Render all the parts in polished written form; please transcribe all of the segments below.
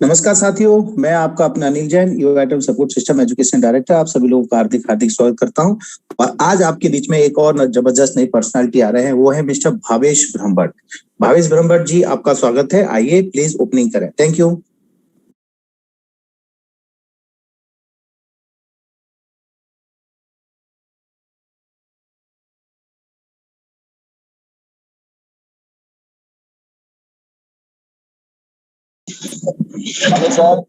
नमस्कार साथियों, मैं आपका अपना Anil Jain, your item support system education director. आप सभी लोगों का हार्दिक हार्दिक स्वागत करता हूं। और आज आपके बीच में एक और जबरदस्त नई पर्सनालिटी आ रहे हैं, वो है मिस्टर भावेश ब्रह्मभट्ट। भावेश ब्रह्मभट्ट जी, आपका स्वागत है। आइए प्लीज ओपनिंग करें। Thank you. Hello sir.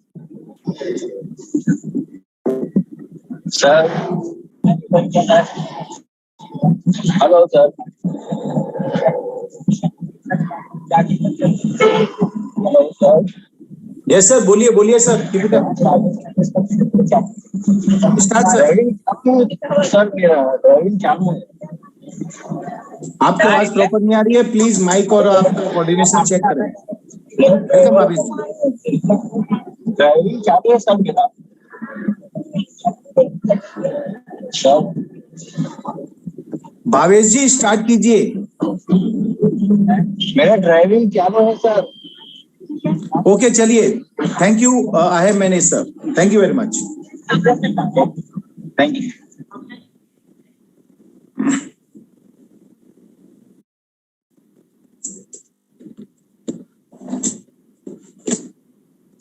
Sir hello sir. Hello sir. Yes sir, बोलिए बोलिए सर। Start sir. सर मेरा ड्राइविंग चालू है। आपकी आवाज प्रॉपर नहीं आ रही है, प्लीज माइक और आपका कोऑर्डिनेशन चेक करें। वेलकम भावेश जी। ड्राइविंग चालू है सर मेरा। सर भावेश जी स्टार्ट कीजिए। मेरा ड्राइविंग चालू है सर। ओके चलिए। Thank you. I have manage sir. Thank you very much. Thank you.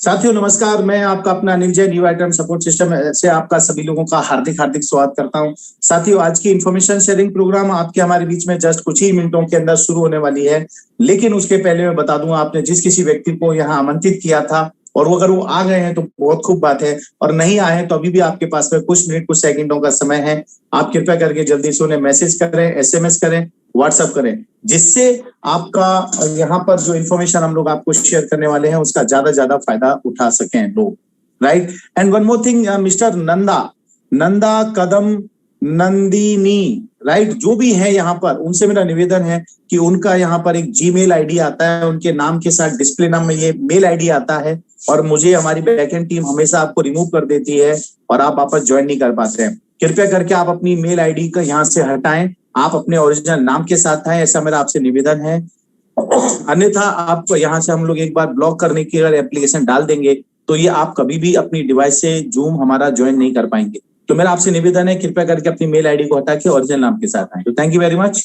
साथियों नमस्कार, मैं आपका अपना Anil Jain, new item support system से आपका सभी लोगों का हार्दिक हार्दिक स्वागत करता हूं। साथियों, आज की इंफॉर्मेशन शेयरिंग प्रोग्राम आपके हमारे बीच में जस्ट कुछ ही मिनटों के अंदर शुरू होने वाली है। लेकिन उसके पहले मैं बता दूं, आपने जिस किसी व्यक्ति को यहाँ आमंत्रित किया था और वो अगर वो आ गए हैं तो बहुत खूब बात है, और नहीं आए हैं तो अभी भी आपके पास में कुछ मिनट कुछ सेकंडों का समय है। आप कृपया करके जल्दी से उन्हें मैसेज करें, एसएमएस करें, व्हाट्सएप करें, जिससे आपका यहाँ पर जो इन्फॉर्मेशन हम लोग आपको शेयर करने वाले हैं उसका ज्यादा फायदा उठा सकें लोग। Right. And one more thing, mister Nanda Kadam Nandini, right, जो भी है यहाँ पर, उनसे मेरा निवेदन है कि उनका यहाँ पर एक जीमेल आईडी आता है, उनके नाम के साथ डिस्प्ले नाम में ये मेल आईडी आता है, और मुझे हमारी बैकएंड टीम हमेशा आपको रिमूव कर देती है और आप वापस ज्वाइन नहीं कर पाते हैं। कृपया करके आप अपनी मेल आईडी का यहाँ से हटाएं, आप अपने ओरिजिनल नाम के साथ आए, ऐसा मेरा आपसे निवेदन है। अन्यथा आपको यहाँ से हम लोग एक बार ब्लॉक करने की अगर एप्लीकेशन डाल देंगे तो ये आप कभी भी अपनी डिवाइस से जूम हमारा ज्वाइन नहीं कर पाएंगे। तो मेरा आपसे निवेदन है, कृपया करके अपनी मेल आईडी को हटा के ओरिजिनल नाम के साथ आए। तो thank you very much.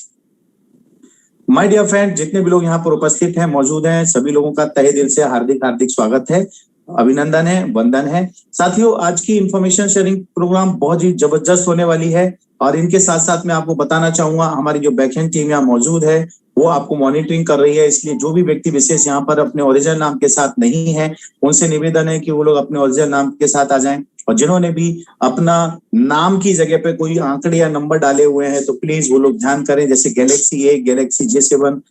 My dear friend, जितने भी लोग यहाँ पर उपस्थित हैं, मौजूद हैं, सभी लोगों का तहे दिल से हार्दिक हार्दिक स्वागत है, अभिनंदन है, वंदन है। साथियों, आज की इंफॉर्मेशन शेयरिंग प्रोग्राम बहुत ही जबरदस्त होने वाली है, और इनके साथ साथ मैं आपको बताना चाहूंगा, हमारी जो बैकएंड टीम यहाँ मौजूद है वो आपको मॉनिटरिंग कर रही है। इसलिए जो भी व्यक्ति विशेष यहाँ पर अपने ओरिजिनल नाम के साथ नहीं है, उनसे निवेदन है कि वो लोग अपने ओरिजिनल नाम के साथ आ जाएं। और जिन्होंने भी अपना नाम की जगह पे कोई आंकड़े या नंबर डाले हुए हैं तो प्लीज वो लोग ध्यान करें, जैसे Galaxy Galaxy J7,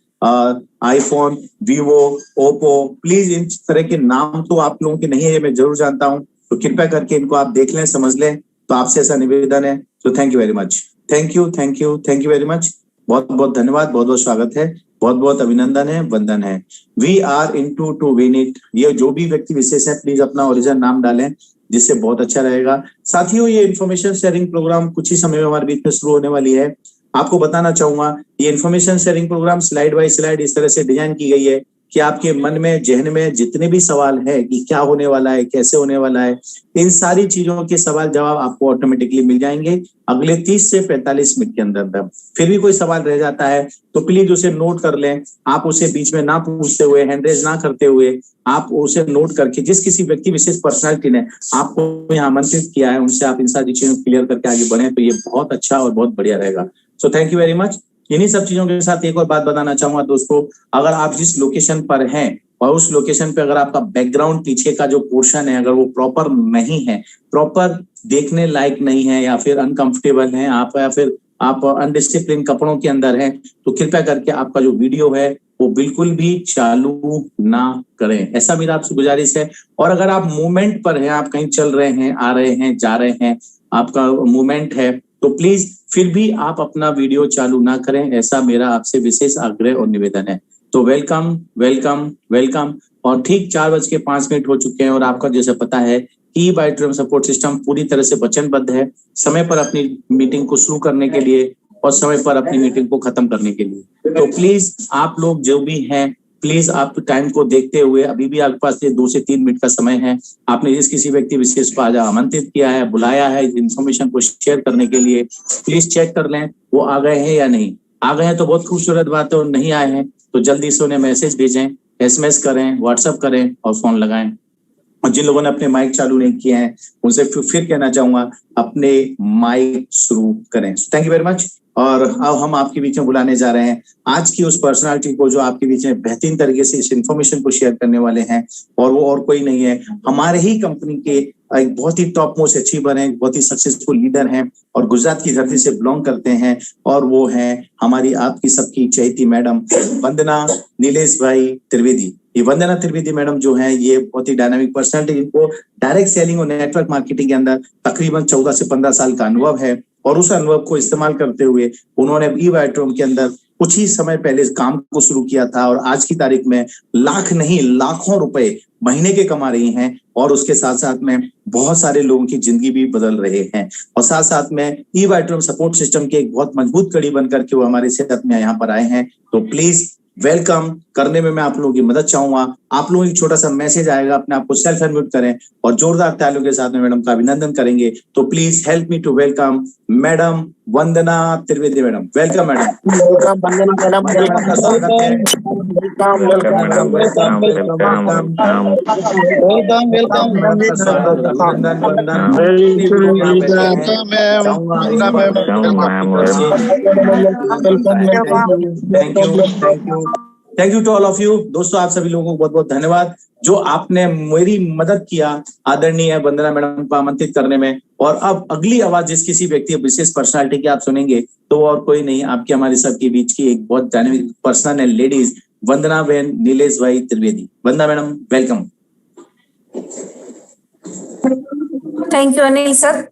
iPhone, Vivo, Oppo, please इन तरह के नाम तो आप लोगों के नहीं है, मैं जरूर जानता हूं, तो कृपया करके इनको आप देख लें, समझ लें। तो आपसे ऐसा निवेदन है। तो thank you very much. Thank you very much. बहुत बहुत धन्यवाद, बहुत बहुत स्वागत है, बहुत बहुत अभिनंदन है, वंदन है। We are into to win it. ये जो भी व्यक्ति विशेष है, प्लीज अपना ओरिजिनल नाम डालें, जिससे बहुत अच्छा रहेगा। साथियों, ये इन्फॉर्मेशन शेयरिंग प्रोग्राम कुछ ही समय में हमारे बीच में शुरू होने वाली है। आपको बताना चाहूंगा, ये information sharing programme slide by slide इस तरह से डिजाइन की गई है कि आपके मन में, जहन में जितने भी सवाल है कि क्या होने वाला है, कैसे होने वाला है, इन सारी चीजों के सवाल जवाब आपको ऑटोमेटिकली मिल जाएंगे अगले 30 से 45 मिनट के अंदर। फिर भी कोई सवाल रह जाता है तो प्लीज उसे नोट कर लें। आप उसे बीच में ना पूछते हुए, हैंड रेज ना करते हुए, आप उसे नोट करके, जिस किसी व्यक्ति विशेष पर्सनालिटी ने आपको यहाँ आमंत्रित किया है, उनसे आप इन सारी चीजों को क्लियर करके आगे बढ़े, तो ये बहुत अच्छा और बहुत बढ़िया रहेगा। So thank you very much. इन्हीं सब चीजों के साथ एक और बात बताना चाहूंगा दोस्तों, अगर आप जिस लोकेशन पर हैं और उस लोकेशन पे अगर आपका बैकग्राउंड पीछे का जो पोर्शन है, अगर वो प्रॉपर नहीं है, प्रॉपर देखने लायक नहीं है, या फिर अनकंफर्टेबल है आप, या फिर आप अनडिसिप्लिन कपड़ों के अंदर हैं, तो कृपया करके आपका जो वीडियो है वो बिल्कुल भी चालू ना करें, ऐसा मेरा आपसे गुजारिश है। और अगर आप मूवमेंट पर हैं, आप कहीं चल रहे हैं, आ रहे हैं, जा रहे हैं, आपका मूवमेंट है, तो प्लीज फिर भी आप अपना वीडियो चालू ना करें, ऐसा मेरा आपसे विशेष आग्रह और निवेदन है। तो वेलकम वेलकम वेलकम। और ठीक 4:05 हो चुके हैं, और आपका जैसे पता है कि बाइट्रम सपोर्ट सिस्टम पूरी तरह से वचनबद्ध है समय पर अपनी मीटिंग को शुरू करने के लिए और समय पर अपनी मीटिंग को खत्म करने के लिए। तो प्लीज आप लोग जो भी हैं प्लीज आप टाइम को देखते हुए, अभी भी आपके पास ये 2 से 3 मिनट का समय है। आपने जिस किसी व्यक्ति विशेष को आज आमंत्रित किया है, बुलाया है इन्फॉर्मेशन को शेयर करने के लिए, प्लीज चेक कर लें वो आ गए हैं या नहीं। आ गए हैं तो बहुत खूबसूरत बात है, और नहीं आए हैं तो जल्दी से उन्हें मैसेज भेजें, SMS करें, व्हाट्सएप करें और फोन लगाएं। और जिन लोगों ने अपने माइक चालू नहीं किए हैं उनसे फिर कहना चाहूंगा अपने माइक शुरू करें। Thank you very much. और अब हम आपके बीच में बुलाने जा रहे हैं आज की उस पर्सनालिटी को जो आपके बीच में बेहतरीन तरीके से इस इन्फॉर्मेशन को शेयर करने वाले हैं, और वो और कोई नहीं है, हमारे ही कंपनी के एक बहुत ही टॉप मोस्ट अचीवर हैं, बहुत ही सक्सेसफुल लीडर हैं और गुजरात की धरती से बिलोंग करते हैं, और वो हैं हमारी आपकी सबकी चहेती मैडम वंदना नीलेश भाई त्रिवेदी। ये वंदना त्रिवेदी मैडम जो है ये बहुत ही डायनामिक पर्सनालिटी, इनको डायरेक्ट सेलिंग और नेटवर्क मार्केटिंग के अंदर तकरीबन 14 से 15 साल का अनुभव है, और उस अनुभव को इस्तेमाल करते हुए उन्होंने ई-वाइट्रोम के अंदर कुछ ही समय पहले इस काम को शुरू किया था, और आज की तारीख में लाख नहीं लाखों रुपए महीने के कमा रही हैं, और उसके साथ साथ में बहुत सारे लोगों की जिंदगी भी बदल रहे हैं, और साथ साथ में ई-वाइट्रोम सपोर्ट सिस्टम के एक बहुत मजबूत कड़ी बनकर के वो हमारे सेटअप में यहाँ पर आए हैं। तो प्लीज वेलकम करने में मैं आप लोगों की मदद चाहूंगा। आप लोगों की छोटा सा मैसेज आएगा, अपने आप को सेल्फ अनम्यूट करें और जोरदार तालियों के साथ में मैडम का अभिनंदन करेंगे। तो please help me to welcome madam Vandana Trivedi madam. Welcome madam. Welcome Vandana madam, आपका स्वागत है। Thank you to all of you. दोस्तों आप सभी लोगों को बहुत बहुत धन्यवाद जो आपने मेरी मदद किया आदरणीय वंदना मैडम को आमंत्रित करने में। और अब अगली आवाज जिस किसी व्यक्ति विशेष पर्सनालिटी की आप सुनेंगे तो और कोई नहीं, आपकी हमारे सबके बीच की एक बहुत डायनामिक पर्सन है, लेडीज वंदना बहन नीलेश भाई Trivedi. Vandana madam welcome. Thank you Anil sir.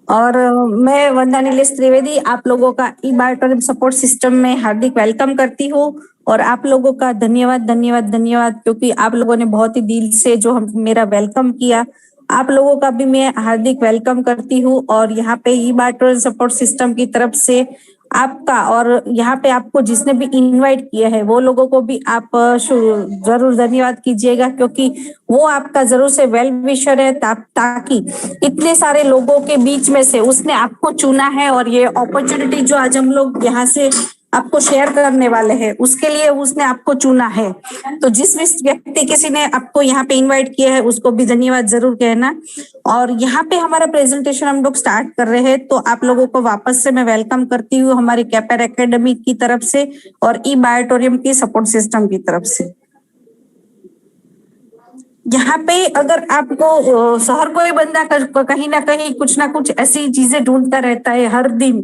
और मैं वंदना नीलेश त्रिवेदी आप लोगों का ई-वाइट्रोम सपोर्ट सिस्टम में हार्दिक वेलकम करती हूँ, और आप लोगों का धन्यवाद धन्यवाद धन्यवाद, क्योंकि आप लोगों ने बहुत ही दिल से जो मेरा वेलकम किया। आप लोगों का भी मैं हार्दिक वेलकम करती हूँ, और यहाँ पे ई-वाइट्रोम सपोर्ट सिस्टम की तरफ से आपका, और यहाँ पे आपको जिसने भी इनवाइट किया है वो लोगों को भी आप जरूर धन्यवाद कीजिएगा, क्योंकि वो आपका जरूर से वेल विशर है, ताकि इतने सारे लोगों के बीच में से उसने आपको चुना है, और ये अपॉर्चुनिटी जो आज हम लोग यहाँ से आपको शेयर करने वाले हैं उसके लिए उसने आपको चुना है। तो जिस व्यक्ति किसी ने आपको यहाँ पे इनवाइट किया है उसको भी धन्यवाद जरूर कहना। और यहाँ पे हमारा प्रेजेंटेशन हम लोग स्टार्ट कर रहे हैं, तो आप लोगों को वापस से मैं वेलकम करती हूँ हमारी कैपर एकेडमी की तरफ से और ई-वाइट्रोम की सपोर्ट सिस्टम की तरफ से। यहाँ पे अगर आपको हर कोई बंदा कहीं ना कहीं कुछ ना कुछ ऐसी चीजें ढूंढता रहता है हर दिन,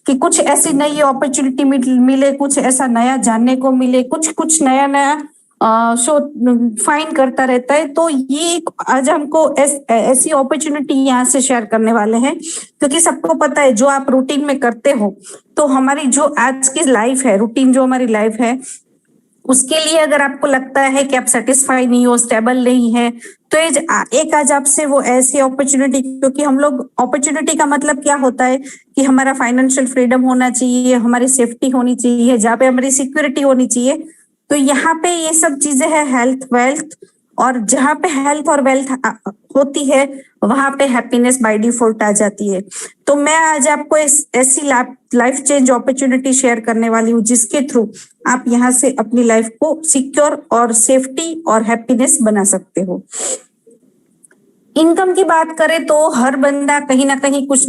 कि कुछ ऐसी नई अपॉर्चुनिटी मिले, कुछ ऐसा नया जानने को मिले, कुछ नया नया शो फाइंड करता रहता है। तो ये आज हमको ऐसी अपॉर्चुनिटी यहाँ से शेयर करने वाले हैं, क्योंकि सबको पता है जो आप रूटीन में करते हो, तो हमारी जो आज की लाइफ है, रूटीन जो हमारी लाइफ है, उसके लिए अगर आपको लगता है कि आप सेटिस्फाई नहीं हो, स्टेबल नहीं है, तो एक आज आपसे वो ऐसी अपॉर्चुनिटी, क्योंकि हम लोग अपॉर्चुनिटी का मतलब क्या होता है कि हमारा फाइनेंशियल फ्रीडम होना चाहिए, हमारी सेफ्टी होनी चाहिए, जहाँ पे हमारी सिक्योरिटी होनी चाहिए। तो यहाँ पे ये सब चीजें है, हेल्थ वेल्थ, और जहाँ पे हेल्थ और वेल्थ होती है वहां पे हैप्पीनेस बाय डिफॉल्ट आ जाती है। तो मैं आज आपको ऐसी लाइफ चेंज अपॉर्चुनिटी शेयर करने वाली हूँ जिसके थ्रू आप यहाँ से अपनी लाइफ को सिक्योर और सेफ्टी और हैप्पीनेस बना सकते हो। इनकम की बात करें तो हर बंदा कहीं ना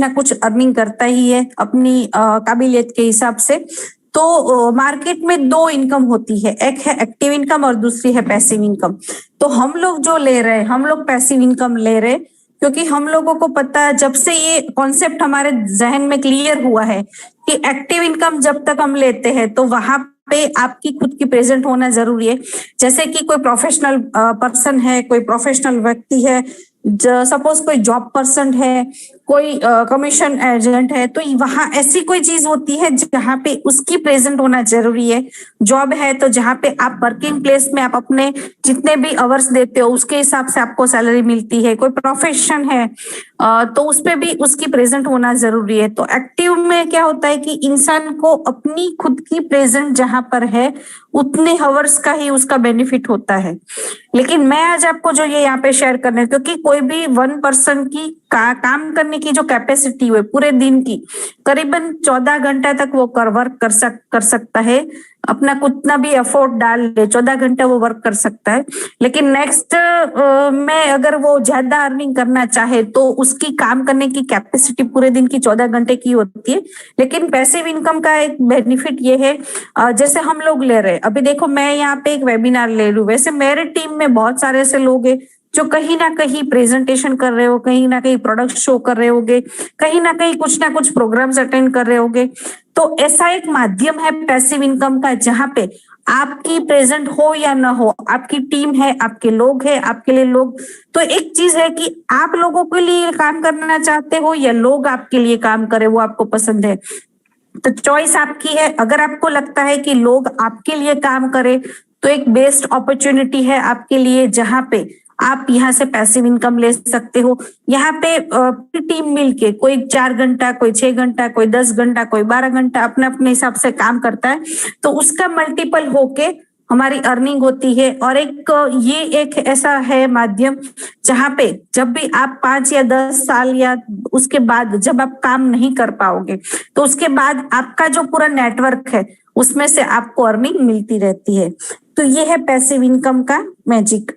कुछ अर्निंग करता ही है अपनी काबिलियत के हिसाब से। तो मार्केट में 2 इनकम होती है, एक है एक्टिव इनकम और दूसरी है पैसिव इनकम। तो हम लोग जो ले रहे हैं, हम लोग पैसिव इनकम ले रहे हैं, क्योंकि हम लोगों को पता है, जब से ये कॉन्सेप्ट हमारे जहन में क्लियर हुआ है कि एक्टिव इनकम जब तक हम लेते हैं तो वहां पे आपकी खुद की प्रेजेंट होना जरूरी है। जैसे कि कोई प्रोफेशनल पर्सन है, कोई प्रोफेशनल व्यक्ति है, सपोज कोई जॉब पर्सन है, कोई कमीशन एजेंट है, तो वहां ऐसी कोई चीज होती है जहाँ पे उसकी प्रेजेंट होना जरूरी है। जॉब है तो जहाँ पे आप वर्किंग प्लेस में आप अपने जितने भी आवर्स देते हो उसके हिसाब से आपको सैलरी मिलती है। कोई प्रोफेशन है तो उसपे भी उसकी प्रेजेंट होना जरूरी है। तो एक्टिव में क्या होता है कि इंसान को अपनी खुद की प्रेजेंट जहां पर है उतने हावर्स का ही उसका बेनिफिट होता है। लेकिन मैं आज आपको जो ये यहाँ पे शेयर करने, क्योंकि कोई भी 1 पर्सन की काम करने की जो कैपेसिटी है पूरे दिन की करीबन 14 घंटा तक वो वर्क कर सकता है। अपना कितना भी एफर्ट डाल ले 14 घंटा वो वर्क कर सकता है। लेकिन नेक्स्ट में अगर वो ज्यादा अर्निंग करना चाहे तो उसकी काम करने की कैपेसिटी पूरे दिन की 14 घंटे की होती है। लेकिन पैसिव इनकम का एक बेनिफिट ये है, जैसे हम लोग ले रहे हैं अभी, देखो मैं यहाँ पे एक वेबिनार ले रही हूँ, वैसे मेरे टीम में बहुत सारे ऐसे लोग हैं जो कहीं ना कहीं प्रेजेंटेशन कर रहे हो, कहीं ना कहीं प्रोडक्ट शो कर रहे होगे, कहीं ना कहीं कुछ ना कुछ प्रोग्राम्स अटेंड कर रहे होगे। तो ऐसा एक माध्यम है पैसिव इनकम का जहां पे आपकी प्रेजेंट हो या ना हो, आपकी टीम है, आपके लोग हैं, आपके लिए लोग, तो एक चीज है कि आप लोगों के लिए काम करना चाहते हो या लोग आपके लिए काम करे, वो आपको पसंद है। तो चॉइस आपकी है। अगर आपको लगता है कि लोग आपके लिए काम करें तो एक बेस्ट अपॉर्चुनिटी है आपके लिए जहां पे आप यहाँ से पैसिव इनकम ले सकते हो। यहाँ पे टीम मिलके कोई 4 घंटा, कोई 6 घंटा, कोई 10 घंटा, कोई 12 घंटा अपने अपने हिसाब से काम करता है, तो उसका मल्टीपल होके हमारी अर्निंग होती है। और ये एक ऐसा है माध्यम जहां पे जब भी आप 5 या 10 साल या उसके बाद जब आप काम नहीं कर पाओगे तो उसके बाद आपका जो पूरा नेटवर्क है उसमें से आपको अर्निंग मिलती रहती है। तो ये है पैसिव इनकम का मैजिक।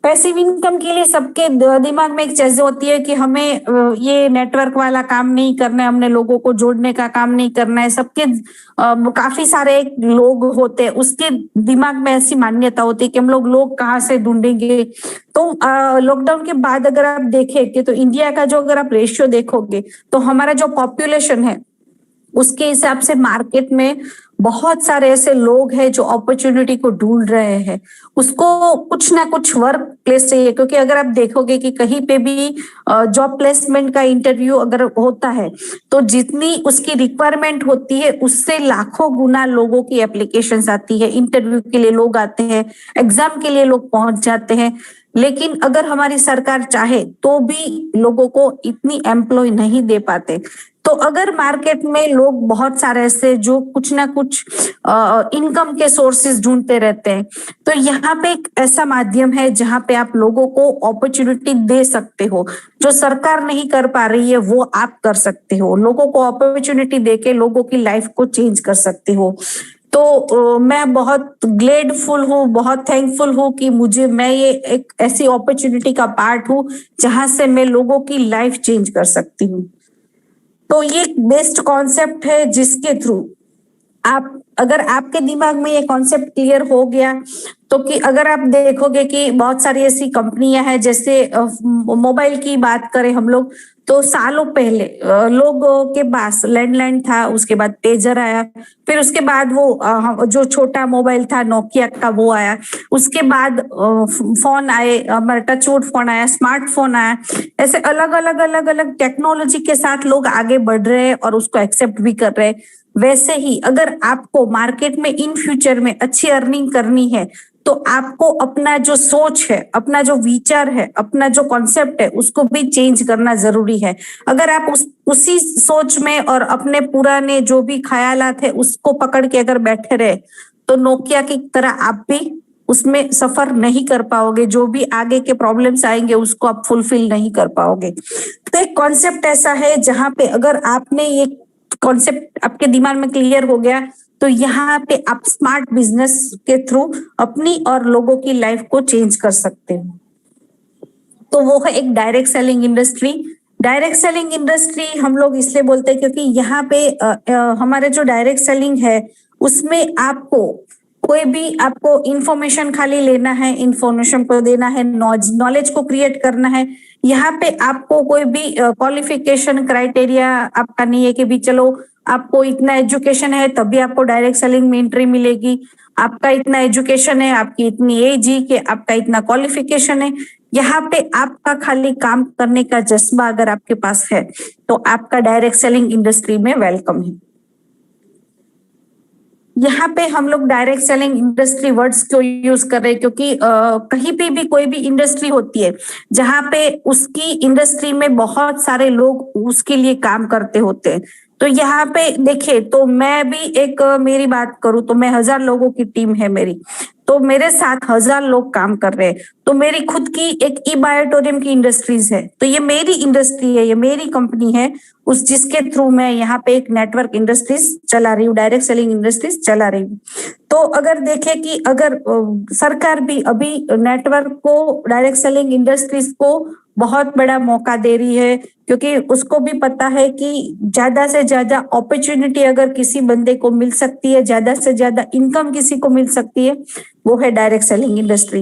पैसिव इनकम के लिए सबके दिमाग में एक चीज होती है कि हमें ये नेटवर्क वाला काम नहीं करना है, हमने लोगों को जोड़ने का काम नहीं करना है। सबके काफी सारे लोग होते हैं, उसके दिमाग में ऐसी मान्यता होती है कि हम लोग कहाँ से ढूंढेंगे। तो लॉकडाउन के बाद अगर आप देखें तो इंडिया का जो अगर आप रेशियो देखोगे तो हमारा जो पॉपुलेशन है उसके हिसाब से मार्केट में बहुत सारे ऐसे लोग हैं जो अपॉर्चुनिटी को ढूंढ रहे हैं, उसको कुछ ना कुछ वर्क प्लेस चाहिए। क्योंकि अगर आप देखोगे कि कहीं पे भी जॉब प्लेसमेंट का इंटरव्यू अगर होता है तो जितनी उसकी रिक्वायरमेंट होती है उससे लाखों गुना लोगों की एप्लीकेशंस आती है, इंटरव्यू के लिए लोग आते हैं, एग्जाम के लिए लोग पहुंच जाते हैं। लेकिन अगर हमारी सरकार चाहे तो भी लोगों को इतनी एम्प्लॉय नहीं दे पाते। तो अगर मार्केट में लोग बहुत सारे ऐसे जो कुछ ना कुछ इनकम के सोर्सेज ढूंढते रहते हैं, तो यहाँ पे एक ऐसा माध्यम है जहाँ पे आप लोगों को अपॉर्चुनिटी दे सकते हो। जो सरकार नहीं कर पा रही है वो आप कर सकते हो, लोगों को अपॉर्चुनिटी देके लोगों की लाइफ को चेंज कर सकते हो। तो मैं बहुत ग्लेडफुल हूँ, बहुत थैंकफुल हूँ कि मैं ये एक ऐसी अपॉर्चुनिटी का पार्ट हूँ जहां से मैं लोगों की लाइफ चेंज कर सकती हूँ। तो ये बेस्ट कॉन्सेप्ट है जिसके थ्रू अगर आपके दिमाग में ये कॉन्सेप्ट क्लियर हो गया तो कि अगर आप देखोगे कि बहुत सारी ऐसी कंपनियां हैं, जैसे मोबाइल की बात करें हम लोग तो सालों पहले लोगों के पास लैंडलाइन था, उसके बाद पेजर आया, फिर उसके बाद वो जो छोटा मोबाइल था नोकिया का वो आया, उसके बाद फोन आए, हमारा टचवुड फोन आया, स्मार्टफोन आया। ऐसे अलग अलग टेक्नोलॉजी के साथ लोग आगे बढ़ रहे हैं और उसको एक्सेप्ट भी कर रहे हैं। वैसे ही अगर आपको मार्केट में इन फ्यूचर में अच्छी अर्निंग करनी है तो आपको अपना जो सोच है, अपना जो विचार है, अपना जो कॉन्सेप्ट है उसको भी चेंज करना जरूरी है। अगर आप उसी सोच में और अपने पुराने जो भी ख्यालात है उसको पकड़ के अगर बैठे रहे तो नोकिया की तरह आप भी उसमें सफर नहीं कर पाओगे, जो भी आगे के प्रॉब्लम्स आएंगे उसको आप फुलफिल नहीं कर पाओगे। तो एक कॉन्सेप्ट ऐसा है जहां पे अगर आपने ये कॉन्सेप्ट आपके दिमाग में क्लियर हो गया तो यहाँ पे आप स्मार्ट बिजनेस के थ्रू अपनी और लोगों की लाइफ को चेंज कर सकते हो। तो वो है एक direct selling industry. Direct selling industry हम लोग इसलिए बोलते हैं क्योंकि यहाँ पे हमारे जो डायरेक्ट सेलिंग है उसमें आपको कोई भी आपको इंफॉर्मेशन खाली लेना है, इंफॉर्मेशन को देना है, नॉलेज को क्रिएट करना है। यहाँ पे आपको कोई भी क्वालिफिकेशन क्राइटेरिया आपका नहीं है कि भी चलो आपको इतना एजुकेशन है तभी आपको डायरेक्ट सेलिंग में एंट्री मिलेगी, आपका इतना एजुकेशन है, आपकी इतनी एज है कि आपका इतना क्वालिफिकेशन है। यहाँ पे आपका खाली काम करने का जज्बा अगर आपके पास है तो आपका डायरेक्ट सेलिंग इंडस्ट्री में वेलकम है। यहाँ पे हम लोग डायरेक्ट सेलिंग इंडस्ट्री वर्ड्स क्यों यूज कर रहे हैं, क्योंकि कहीं पे भी कोई भी इंडस्ट्री होती है जहाँ पे उसकी इंडस्ट्री में बहुत सारे लोग उसके लिए काम करते होते हैं। तो यहाँ पे देखिए, तो मैं भी एक मेरी बात करूं तो मैं 1000 लोगों की टीम है मेरी, तो मेरे साथ 1000 लोग काम कर रहे हैं। तो मेरी खुद की एक ई बायोटोरियम की इंडस्ट्रीज है, तो ये मेरी इंडस्ट्री है, ये मेरी कंपनी है, उस जिसके थ्रू मैं यहाँ पे एक नेटवर्क इंडस्ट्रीज चला रही हूँ, डायरेक्ट सेलिंग इंडस्ट्रीज चला रही हूँ। तो अगर देखें कि अगर सरकार भी अभी नेटवर्क को, डायरेक्ट सेलिंग इंडस्ट्रीज को बहुत बड़ा मौका दे रही है, क्योंकि उसको भी पता है कि ज्यादा से ज्यादा अपॉर्चुनिटी अगर किसी बंदे को मिल सकती है, ज्यादा से ज्यादा इनकम किसी को मिल सकती है, वो है डायरेक्ट सेलिंग इंडस्ट्री।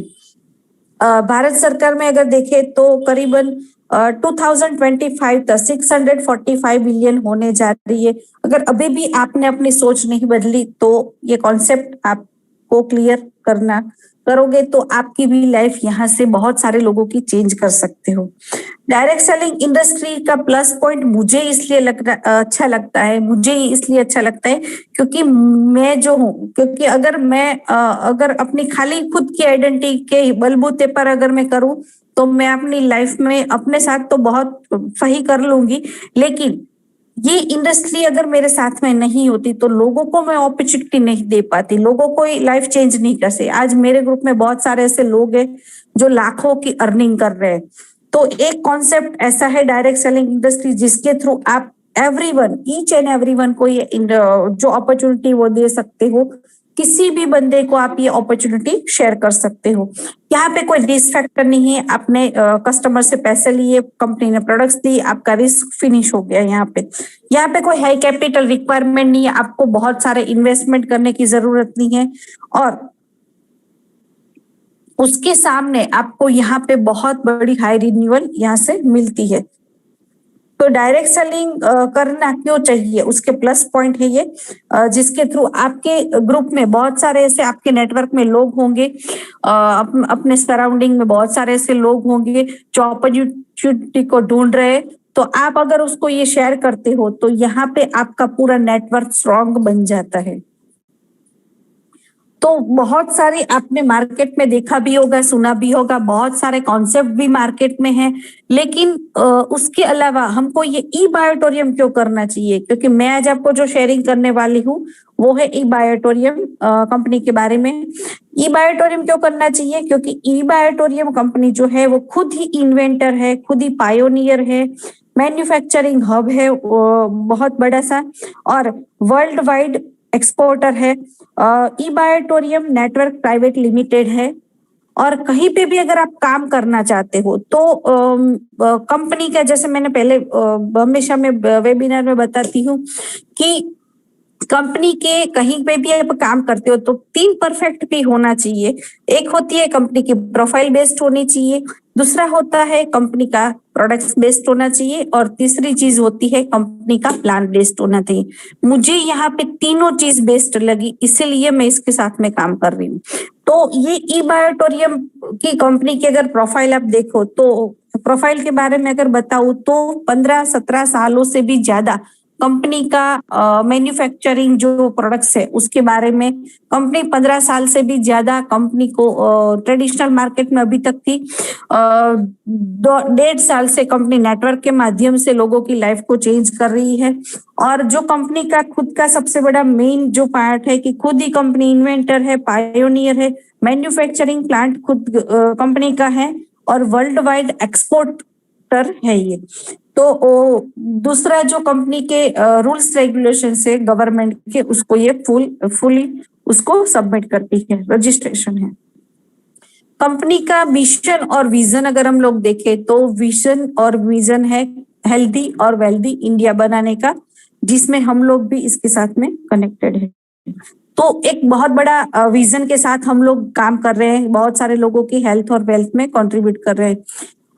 भारत सरकार में अगर देखें तो करीबन 2025 तक 645 बिलियन होने जा रही है। अगर अभी भी आपने अपनी सोच नहीं बदली तो ये कॉन्सेप्ट आपको क्लियर करोगे तो आपकी भी लाइफ यहाँ से बहुत सारे लोगों की चेंज कर सकते हो। डायरेक्ट सेलिंग इंडस्ट्री का प्लस पॉइंट मुझे इसलिए अच्छा लगता है क्योंकि मैं जो हूँ, क्योंकि अगर मैं अगर अपनी खाली खुद की आइडेंटिटी के बलबूते पर अगर मैं करूँ तो मैं अपनी लाइफ में अपने साथ तो बहुत सही कर लूंगी, लेकिन ये इंडस्ट्री अगर मेरे साथ में नहीं होती तो लोगों को मैं अपॉर्चुनिटी नहीं दे पाती, लोगों को लाइफ चेंज नहीं कर सकते। आज मेरे ग्रुप में बहुत सारे ऐसे लोग हैं जो लाखों की अर्निंग कर रहे हैं। तो एक कॉन्सेप्ट ऐसा है डायरेक्ट सेलिंग इंडस्ट्री जिसके थ्रू आप ईच एंड एवरीवन को ये जो अपॉर्चुनिटी वो दे सकते हो, किसी भी बंदे को आप ये अपॉर्चुनिटी शेयर कर सकते हो। यहाँ पे कोई रिस्क फैक्टर नहीं है, आपने कस्टमर से पैसे लिए, कंपनी ने प्रोडक्ट्स दी, आपका रिस्क फिनिश हो गया। यहाँ पे कोई हाई कैपिटल रिक्वायरमेंट नहीं है, आपको बहुत सारे इन्वेस्टमेंट करने की जरूरत नहीं है, और उसके सामने आपको यहाँ पे बहुत बड़ी हाई रिन्यूअल यहाँ से मिलती है। तो डायरेक्ट सेलिंग करना क्यों चाहिए, उसके प्लस पॉइंट है ये, जिसके थ्रू आपके ग्रुप में बहुत सारे ऐसे, आपके नेटवर्क में लोग होंगे, अपने सराउंडिंग में बहुत सारे ऐसे लोग होंगे जो अपॉर्चुनिटी को ढूंढ रहे हैं। तो आप अगर उसको ये शेयर करते हो तो यहाँ पे आपका पूरा नेटवर्क स्ट्रॉन्ग बन जाता है। तो बहुत सारी आपने मार्केट में देखा भी होगा, सुना भी होगा, बहुत सारे कॉन्सेप्ट भी मार्केट में हैं, लेकिन उसके अलावा हमको ये ई बायोटोरियम क्यों करना चाहिए, क्योंकि मैं आज आपको जो शेयरिंग करने वाली हूँ वो है ई बायोटोरियम कंपनी के बारे में। ई बायोटोरियम क्यों करना चाहिए, क्योंकि ई बायोटोरियम कंपनी जो है वो खुद ही इन्वेंटर है, खुद ही पायोनियर है, मैन्युफैक्चरिंग हब है बहुत बड़ा सा, और वर्ल्ड वाइड एक्सपोर्टर है। ई बायोटोरियम नेटवर्क प्राइवेट लिमिटेड है, और कहीं पे भी अगर आप काम करना चाहते हो तो कंपनी का, जैसे मैंने पहले हमेशा में वेबिनार में बताती हूँ कि कंपनी के कहीं पे भी आप काम करते हो तो 3 परफेक्ट भी होना चाहिए। एक होती है कंपनी की प्रोफाइल बेस्ड होनी चाहिए, दूसरा होता है कंपनी का प्रोडक्ट्स बेस्ड होना चाहिए, और तीसरी चीज होती है कंपनी का प्लान बेस्ड होना चाहिए। मुझे यहाँ पे तीनों चीज बेस्ड लगी, इसीलिए मैं इसके साथ में काम कर रही हूँ। तो ये ई बायोटोरियम की कंपनी की अगर प्रोफाइल आप देखो तो प्रोफाइल के बारे में अगर बताऊं तो 15-17 सालों से भी ज्यादा कंपनी का मैन्युफैक्चरिंग जो प्रोडक्ट्स है उसके बारे में कंपनी 15 साल से भी ज्यादा कंपनी को ट्रेडिशनल मार्केट में अभी तक थी। 1.5 साल से कंपनी नेटवर्क के माध्यम से लोगों की लाइफ को चेंज कर रही है, और जो कंपनी का खुद का सबसे बड़ा मेन जो पार्ट है कि खुद ही कंपनी इन्वेंटर है, पायोनियर है, मैन्युफैक्चरिंग प्लांट खुद कंपनी का है, और वर्ल्ड वाइड एक्सपोर्टर है ये। तो दूसरा जो कंपनी के रूल्स रेगुलेशन से गवर्नमेंट के, उसको ये फुली उसको सबमिट करती है, रजिस्ट्रेशन है। कंपनी का मिशन और विजन अगर हम लोग देखें तो विजन और विजन है हेल्दी और वेल्दी इंडिया बनाने का, जिसमें हम लोग भी इसके साथ में कनेक्टेड है। तो एक बहुत बड़ा विजन के साथ हम लोग काम कर रहे हैं, बहुत सारे लोगों की हेल्थ और वेल्थ में कंट्रीब्यूट कर रहे हैं,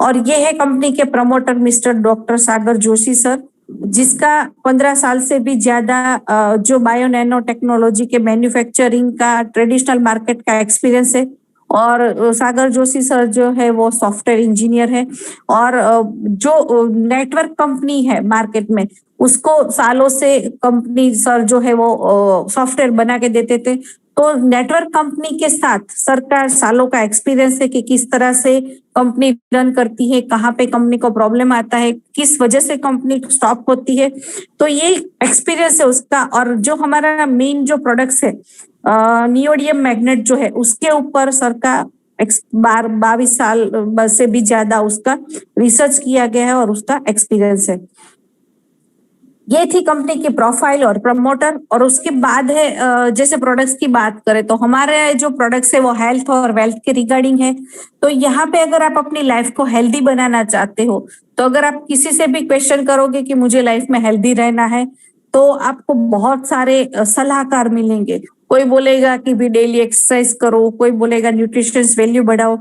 और ये है कंपनी के प्रमोटर मिस्टर डॉक्टर सागर जोशी सर, जिसका 15 साल से भी ज्यादा जो बायो नैनो टेक्नोलॉजी के मैन्युफैक्चरिंग का ट्रेडिशनल मार्केट का एक्सपीरियंस है, और सागर जोशी सर जो है वो सॉफ्टवेयर इंजीनियर है और जो नेटवर्क कंपनी है मार्केट में उसको सालों से कंपनी सर जो है वो सॉफ्टवेयर बना के देते थे। तो नेटवर्क कंपनी के साथ सर का सालों का एक्सपीरियंस है कि किस तरह से कंपनी रन करती है, कहाँ पे कंपनी को प्रॉब्लम आता है, किस वजह से कंपनी स्टॉप होती है। तो ये एक्सपीरियंस है उसका। और जो हमारा मेन जो प्रोडक्ट्स है नियोडियम मैग्नेट जो है उसके ऊपर सर का 22 साल से भी ज्यादा उसका रिसर्च किया गया है और उसका एक्सपीरियंस है। ये थी कंपनी की प्रोफाइल और प्रमोटर। और उसके बाद है जैसे प्रोडक्ट्स की बात करें तो हमारे जो प्रोडक्ट्स है वो हेल्थ और वेल्थ के रिगार्डिंग है। तो यहाँ पे अगर आप अपनी लाइफ को हेल्दी बनाना चाहते हो तो अगर आप किसी से भी क्वेश्चन करोगे कि मुझे लाइफ में हेल्दी रहना है तो आपको बहुत सारे सलाहकार मिलेंगे। कोई बोलेगा कि भी डेली एक्सरसाइज करो, कोई बोलेगा न्यूट्रिशन वैल्यू बढ़ाओ,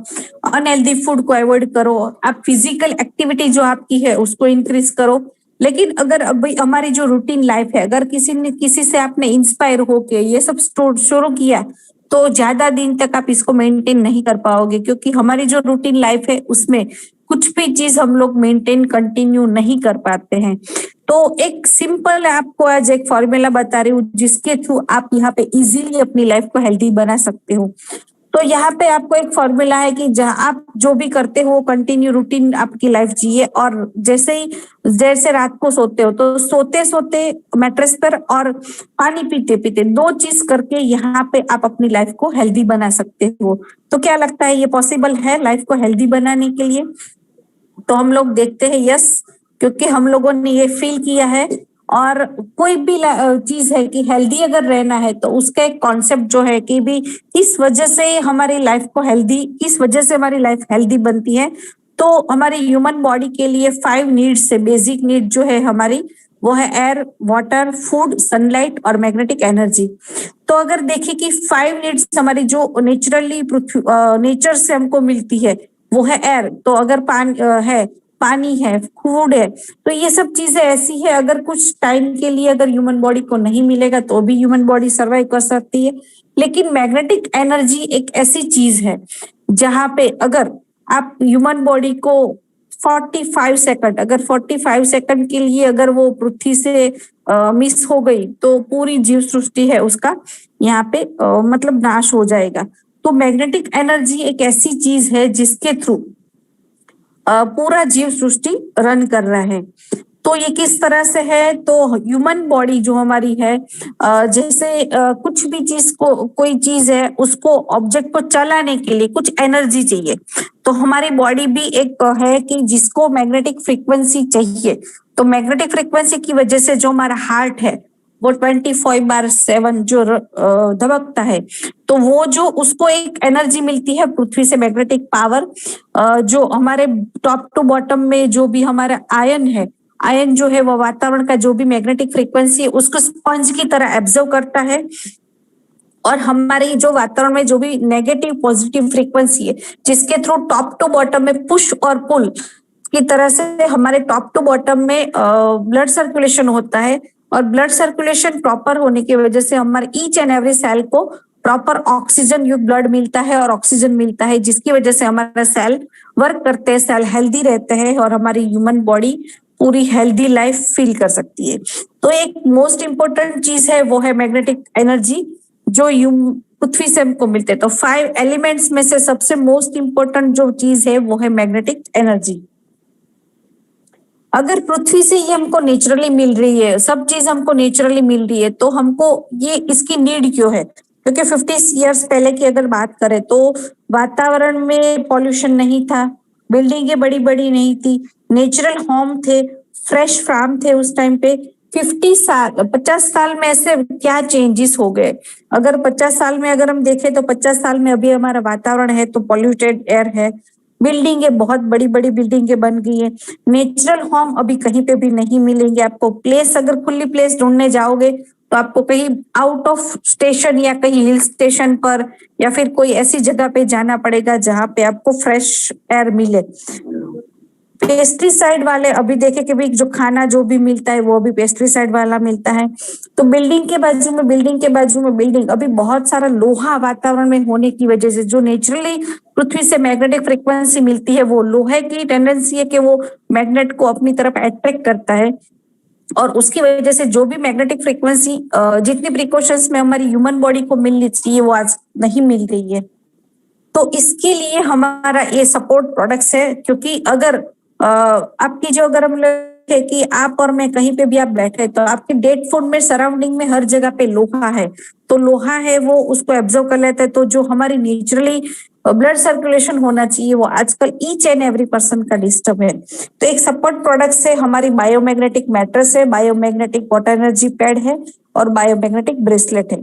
अनहेल्दी फूड को अवॉइड करो, आप फिजिकल एक्टिविटी जो आपकी है उसको इंक्रीज करो। लेकिन अगर अभी हमारी जो रूटीन लाइफ है अगर किसी से आपने इंस्पायर होके ये सब शुरू किया तो ज्यादा दिन तक आप इसको मेंटेन नहीं कर पाओगे, क्योंकि हमारी जो रूटीन लाइफ है उसमें कुछ भी चीज हम लोग मेंटेन कंटिन्यू नहीं कर पाते हैं। तो एक सिंपल आपको आज एक फॉर्मूला बता रही हूँ जिसके थ्रू आप यहाँ पे इजीली अपनी लाइफ को हेल्दी बना सकते हो। तो यहाँ पे आपको एक फॉर्मूला है कि जहाँ आप जो भी करते हो कंटिन्यू रूटीन आपकी लाइफ जिए। और जैसे रात को सोते हो तो सोते सोते मैट्रेस पर और पानी पीते पीते 2 चीज करके यहाँ पे आप अपनी लाइफ को हेल्दी बना सकते हो। तो क्या लगता है ये पॉसिबल है लाइफ को हेल्दी बनाने के लिए? तो हम लोग देखते हैं यस, क्योंकि हम लोगों ने ये फील किया है। और कोई भी चीज है कि हेल्दी अगर रहना है तो उसका एक कॉन्सेप्ट जो है कि भी किस वजह से हमारी लाइफ को हेल्दी, किस वजह से हमारी लाइफ हेल्दी बनती है। तो हमारी ह्यूमन बॉडी के लिए 5 नीड्स से बेसिक नीड जो है हमारी वो है एयर, वाटर, फूड, सनलाइट और मैग्नेटिक एनर्जी। तो अगर देखिए कि 5 नीड्स हमारी जो नेचुरली नेचर से हमको मिलती है वो है एयर। तो अगर पानी है, फूड है, तो ये सब चीजें ऐसी है अगर कुछ टाइम के लिए अगर ह्यूमन बॉडी को नहीं मिलेगा तो भी ह्यूमन बॉडी सर्वाइव कर सकती है। लेकिन मैग्नेटिक एनर्जी एक ऐसी चीज है जहां पे अगर आप ह्यूमन बॉडी को 45 सेकंड, अगर 45 सेकंड के लिए अगर वो पृथ्वी से मिस हो गई तो पूरी जीव सृष्टि है उसका यहाँ पे मतलब नाश हो जाएगा। तो मैग्नेटिक एनर्जी एक ऐसी चीज है जिसके थ्रू पूरा जीव सृष्टि रन कर रहा है। तो ये किस तरह से है? तो ह्यूमन बॉडी जो हमारी है जैसे कुछ भी चीज को, कोई चीज है उसको ऑब्जेक्ट को चलाने के लिए कुछ एनर्जी चाहिए। तो हमारी बॉडी भी एक है कि जिसको मैग्नेटिक फ्रीक्वेंसी चाहिए। तो मैग्नेटिक फ्रीक्वेंसी की वजह से जो हमारा हार्ट है वो 24/7 जो धड़कता है, तो वो जो उसको एक एनर्जी मिलती है पृथ्वी से, मैग्नेटिक पावर। जो हमारे टॉप टू बॉटम में जो भी हमारा आयन है, आयन जो है वो वातावरण का जो भी मैग्नेटिक फ्रीक्वेंसी है उसको स्पंज की तरह एब्जॉर्व करता है। और हमारे जो वातावरण में जो भी नेगेटिव पॉजिटिव फ्रीक्वेंसी है जिसके थ्रू टॉप टू बॉटम में पुश और पुल की तरह से हमारे टॉप टू बॉटम में ब्लड सर्कुलेशन होता है। और ब्लड सर्कुलेशन प्रॉपर होने की वजह से हमारे ईच एंड एवरी सेल को प्रॉपर ऑक्सीजन युक्त ब्लड मिलता है और ऑक्सीजन मिलता है, जिसकी वजह से हमारा सेल वर्क करते हैं, सेल हेल्दी रहते हैं और हमारी ह्यूमन बॉडी पूरी हेल्दी लाइफ फील कर सकती है। तो एक मोस्ट इंपॉर्टेंट चीज है वो है मैग्नेटिक एनर्जी जो पृथ्वी से हमको मिलते हैं। तो 5 एलिमेंट्स में से सबसे मोस्ट इंपॉर्टेंट जो चीज है वो है मैग्नेटिक एनर्जी। अगर पृथ्वी से ये हमको नेचुरली मिल रही है, सब चीज हमको नेचुरली मिल रही है, तो हमको ये इसकी नीड क्यों है? क्योंकि 50 इयर्स पहले की अगर बात करें तो वातावरण में पॉल्यूशन नहीं था, बिल्डिंगें बड़ी बड़ी नहीं थी, नेचुरल होम थे, फ्रेश फार्म थे उस टाइम पे। 50 साल में ऐसे क्या चेंजेस हो गए? अगर 50 साल में अगर हम देखें तो 50 साल में अभी हमारा वातावरण है तो पॉल्यूटेड एयर है, बिल्डिंगें बहुत बड़ी बड़ी बिल्डिंगें बन गई है, नेचुरल होम अभी कहीं पे भी नहीं मिलेंगे आपको। प्लेस अगर खुली प्लेस ढूंढने जाओगे तो आपको कहीं आउट ऑफ स्टेशन या कहीं हिल स्टेशन पर या फिर कोई ऐसी जगह पे जाना पड़ेगा जहां पे आपको फ्रेश एयर मिले। पेस्टिसाइड वाले अभी देखे कि भाई जो खाना जो भी मिलता है वो भी पेस्टिसाइड वाला मिलता है। तो बिल्डिंग के बाजू में बिल्डिंग, अभी बहुत सारा लोहा वातावरण में होने की वजह से जो नेचुरली पृथ्वी से मैग्नेटिक फ्रीक्वेंसी मिलती है, वो लोहे की टेंडेंसी है कि वो मैग्नेट को अपनी तरफ अट्रैक्ट करता है, और उसकी वजह से जो भी मैग्नेटिक फ्रीक्वेंसी जितनी प्रिकॉशंस में हमारी ह्यूमन बॉडी को मिलनी चाहिए वो आज नहीं मिल रही है। तो इसके लिए हमारा ये सपोर्ट प्रोडक्ट्स है, क्योंकि अगर आपकी जो अगर हम लोग है कि आप और मैं कहीं पे भी आप बैठे तो आपके डेड फूड में सराउंडिंग में हर जगह पे लोहा है, तो लोहा है वो उसको एब्जॉर्ब कर लेता है। तो जो हमारी नेचुरली ब्लड सर्कुलेशन होना चाहिए वो आजकल ईच एंड एवरी पर्सन का डिस्टर्ब है। तो एक सपोर्ट प्रोडक्ट से हमारी बायोमैग्नेटिक मैट्रेस है, बायोमैग्नेटिक वाटर एनर्जी पैड है और बायोमैग्नेटिक ब्रेसलेट है।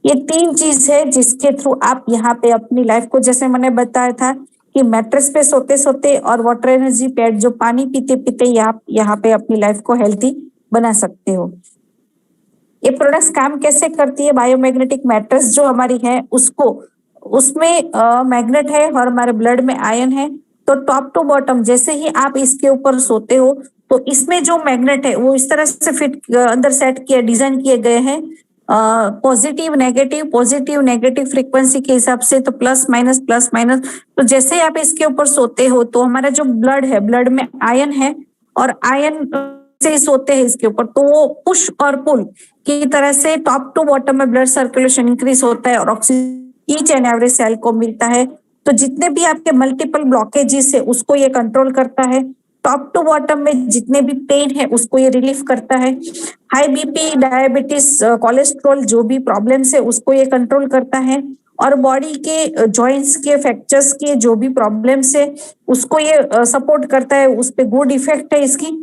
ये 3 चीज है जिसके थ्रू आप यहाँ पे अपनी लाइफ को, जैसे मैंने बताया था कि मैट्रेस पे सोते सोते और वाटर एनर्जी पैड जो पानी पीते पीते आप यहाँ पे अपनी लाइफ को हेल्थी बना सकते हो। ये प्रोडक्ट्स काम कैसे करती है? बायोमैग्नेटिक मैट्रेस जो हमारी है उसमें मैग्नेट है और हमारे ब्लड में आयन है। तो टॉप टू बॉटम जैसे ही आप इसके ऊपर सोते हो तो इसमें जो मैग्नेट है वो इस तरह से फिट अंदर सेट किया डिजाइन किए गए हैं पॉजिटिव नेगेटिव फ्रीक्वेंसी के हिसाब से, तो प्लस माइनस। तो जैसे ही आप इसके ऊपर सोते हो तो हमारा जो ब्लड है, ब्लड में आयन है और आयन से सोते हैं इसके ऊपर, तो वो पुश और पुल की तरह से टॉप टू बॉटम में ब्लड सर्कुलेशन इंक्रीज होता है और oxygen each and every cell को मिलता है। तो जितने भी आपके मल्टीपल ब्लॉकेजेस है उसको ये कंट्रोल करता है। टॉप टू बॉटम में जितने भी पेन है उसको ये रिलीफ करता है। हाई बीपी, डायबिटीज, कोलेस्ट्रॉल जो भी प्रॉब्लम्स है उसको ये कंट्रोल करता है। और बॉडी के जॉइंट्स के फ्रैक्चर्स के जो भी प्रॉब्लम्स है उसको ये सपोर्ट करता है, उस पर गुड इफेक्ट है इसकी।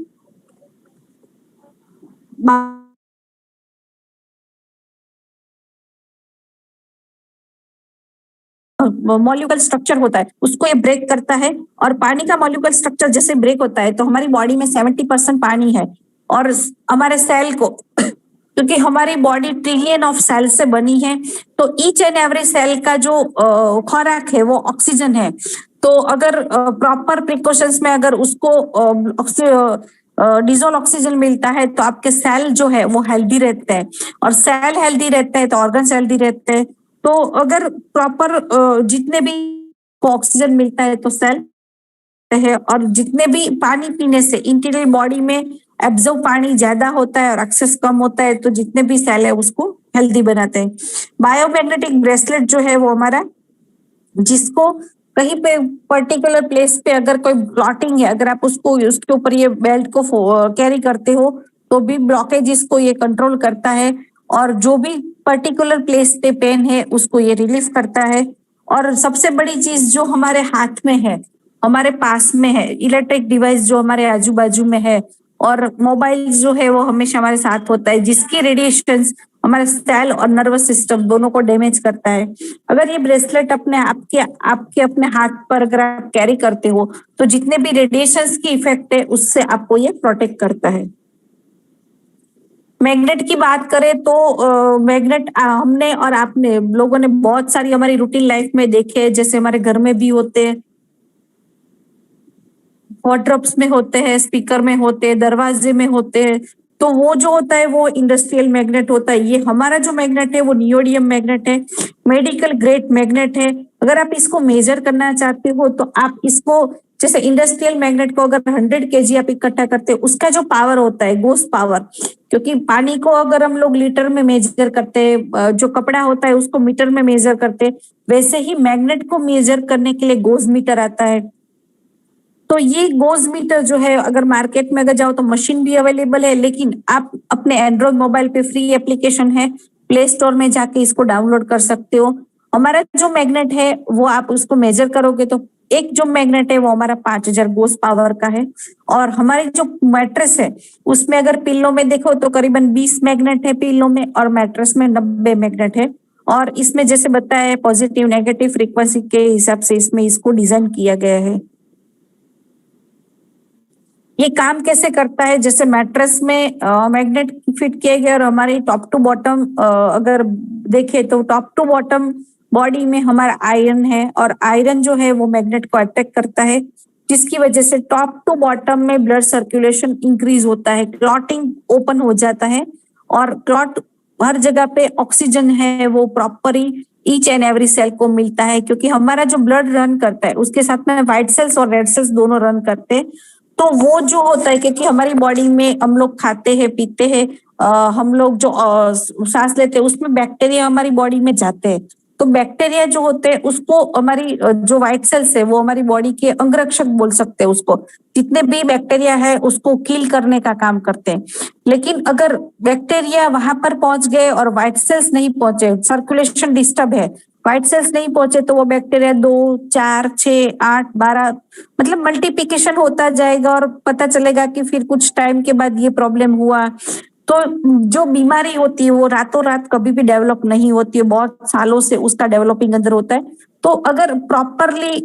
मॉलिक्यूल स्ट्रक्चर होता है उसको ये ब्रेक करता है। और पानी का मॉलिक्यूल स्ट्रक्चर जैसे ब्रेक होता है तो हमारी बॉडी में 70% पानी है और हमारे सेल को, क्योंकि हमारी बॉडी ट्रिलियन ऑफ सेल से बनी है, तो ईच एंड एवरी सेल का जो खुराक है वो ऑक्सीजन है। तो अगर प्रॉपर प्रिकॉशंस में अगर उसको डिजोल ऑक्सीजन मिलता है तो आपके सेल जो है वो हेल्दी रहते हैं, और सेल हेल्दी रहते हैं तो ऑर्गन्स हेल्दी रहते हैं। तो अगर प्रॉपर जितने भी ऑक्सीजन मिलता है तो सेल है, और जितने भी पानी पीने से इंटीरियर बॉडी में एब्जॉर्ब पानी ज्यादा होता है और एक्सेस कम होता है, तो जितने भी सेल है उसको हेल्दी बनाते हैं। बायोमैग्नेटिक ब्रेसलेट जो है वो हमारा, जिसको कहीं पे पर्टिकुलर प्लेस पे अगर कोई ब्लॉटिंग है, अगर आप उसको उसके ऊपर ये बेल्ट को कैरी करते हो तो भी ब्लॉकेज को ये कंट्रोल करता है, और जो भी पर्टिकुलर प्लेस पे पेन है उसको ये रिलीफ करता है। और सबसे बड़ी चीज जो हमारे हाथ में है, हमारे पास में है, इलेक्ट्रिक डिवाइस जो हमारे आजू बाजू में है, और मोबाइल जो है वो हमेशा हमारे साथ होता है, जिसकी रेडिएशन हमारे सेल और नर्वस सिस्टम दोनों को डैमेज करता है। अगर ये ब्रेसलेट आपके अपने हाथ पर अगर आप कैरी करते हो तो जितने भी रेडिएशंस की इफेक्ट है उससे आपको ये प्रोटेक्ट करता है। मैग्नेट की बात करें तो मैग्नेट हमने और आपने लोगों ने बहुत सारी हमारी रूटीन लाइफ में देखे हैं, जैसे हमारे घर में भी होते हैं, वॉर्डरोब्स में होते हैं, स्पीकर में होते हैं, दरवाजे में होते हैं। तो वो जो होता है वो इंडस्ट्रियल मैग्नेट होता है। ये हमारा जो मैग्नेट है वो नियोडियम मैग्नेट है, मेडिकल ग्रेड मैग्नेट है। अगर आप इसको मेजर करना चाहते हो तो आप इसको, जैसे इंडस्ट्रियल मैग्नेट को अगर 100 kg आप इकट्ठा करते हैं, उसका जो पावर होता है गोस पावर, क्योंकि पानी को अगर हम लोग लीटर में मेजर करते हैं, जो कपड़ा होता है उसको मीटर में मेजर करते हैं, वैसे ही मैग्नेट को मेजर करने के लिए गोज मीटर आता है। तो ये गोज मीटर जो है अगर मार्केट में अगर जाओ तो मशीन भी अवेलेबल है, लेकिन आप अपने एंड्रॉइड मोबाइल पे फ्री एप्लीकेशन है, प्ले स्टोर में जाके इसको डाउनलोड कर सकते हो। हमारा जो मैग्नेट है वो आप उसको मेजर करोगे तो एक जो मैग्नेट है वो हमारा 5000 गोस पावर का है। और हमारी जो मैट्रेस है उसमें अगर पिल्लो में देखो तो करीबन 20 मैग्नेट है पिल्लो में, और मैट्रेस में 90 मैग्नेट है। और इसमें जैसे बताया पॉजिटिव नेगेटिव फ्रीक्वेंसी के हिसाब से इसमें इसको डिजाइन किया गया है। ये काम कैसे करता है, जैसे मैट्रेस में मैग्नेट फिट किए गए और हमारी टॉप टू बॉटम अगर देखे तो टॉप टू बॉटम बॉडी में हमारा आयरन है, और आयरन जो है वो मैग्नेट को अट्रैक्ट करता है। जिसकी वजह से टॉप टू बॉटम में ब्लड सर्कुलेशन इंक्रीज होता है, क्लॉटिंग ओपन हो जाता है और क्लॉट हर जगह पे ऑक्सीजन है वो properly each and every cell को मिलता है, क्योंकि हमारा जो ब्लड रन करता है उसके साथ में व्हाइट सेल्स और रेड सेल्स दोनों रन करते हैं। तो वो जो होता है, क्योंकि हमारी बॉडी में हम लोग खाते हैं पीते हैं, हम लोग जो सांस लेते हैं उसमें बैक्टीरिया हमारी बॉडी में जाते हैं। तो बैक्टीरिया जो होते हैं उसको हमारी जो व्हाइट सेल्स है वो हमारी बॉडी के अंगरक्षक बोल सकते हैं उसको, जितने भी बैक्टीरिया है उसको किल करने का काम करते हैं। लेकिन अगर बैक्टीरिया वहां पर पहुंच गए और व्हाइट सेल्स नहीं पहुंचे, सर्कुलेशन डिस्टर्ब है, व्हाइट सेल्स नहीं पहुंचे, तो वो बैक्टीरिया 2, 4, 6, 8, 12 मतलब मल्टीप्लिकेशन होता जाएगा और पता चलेगा कि फिर कुछ टाइम के बाद ये प्रॉब्लम हुआ। तो जो बीमारी होती है वो रातों रात कभी भी डेवलप नहीं होती है, बहुत सालों से उसका डेवलपिंग अंदर होता है। तो अगर प्रॉपरली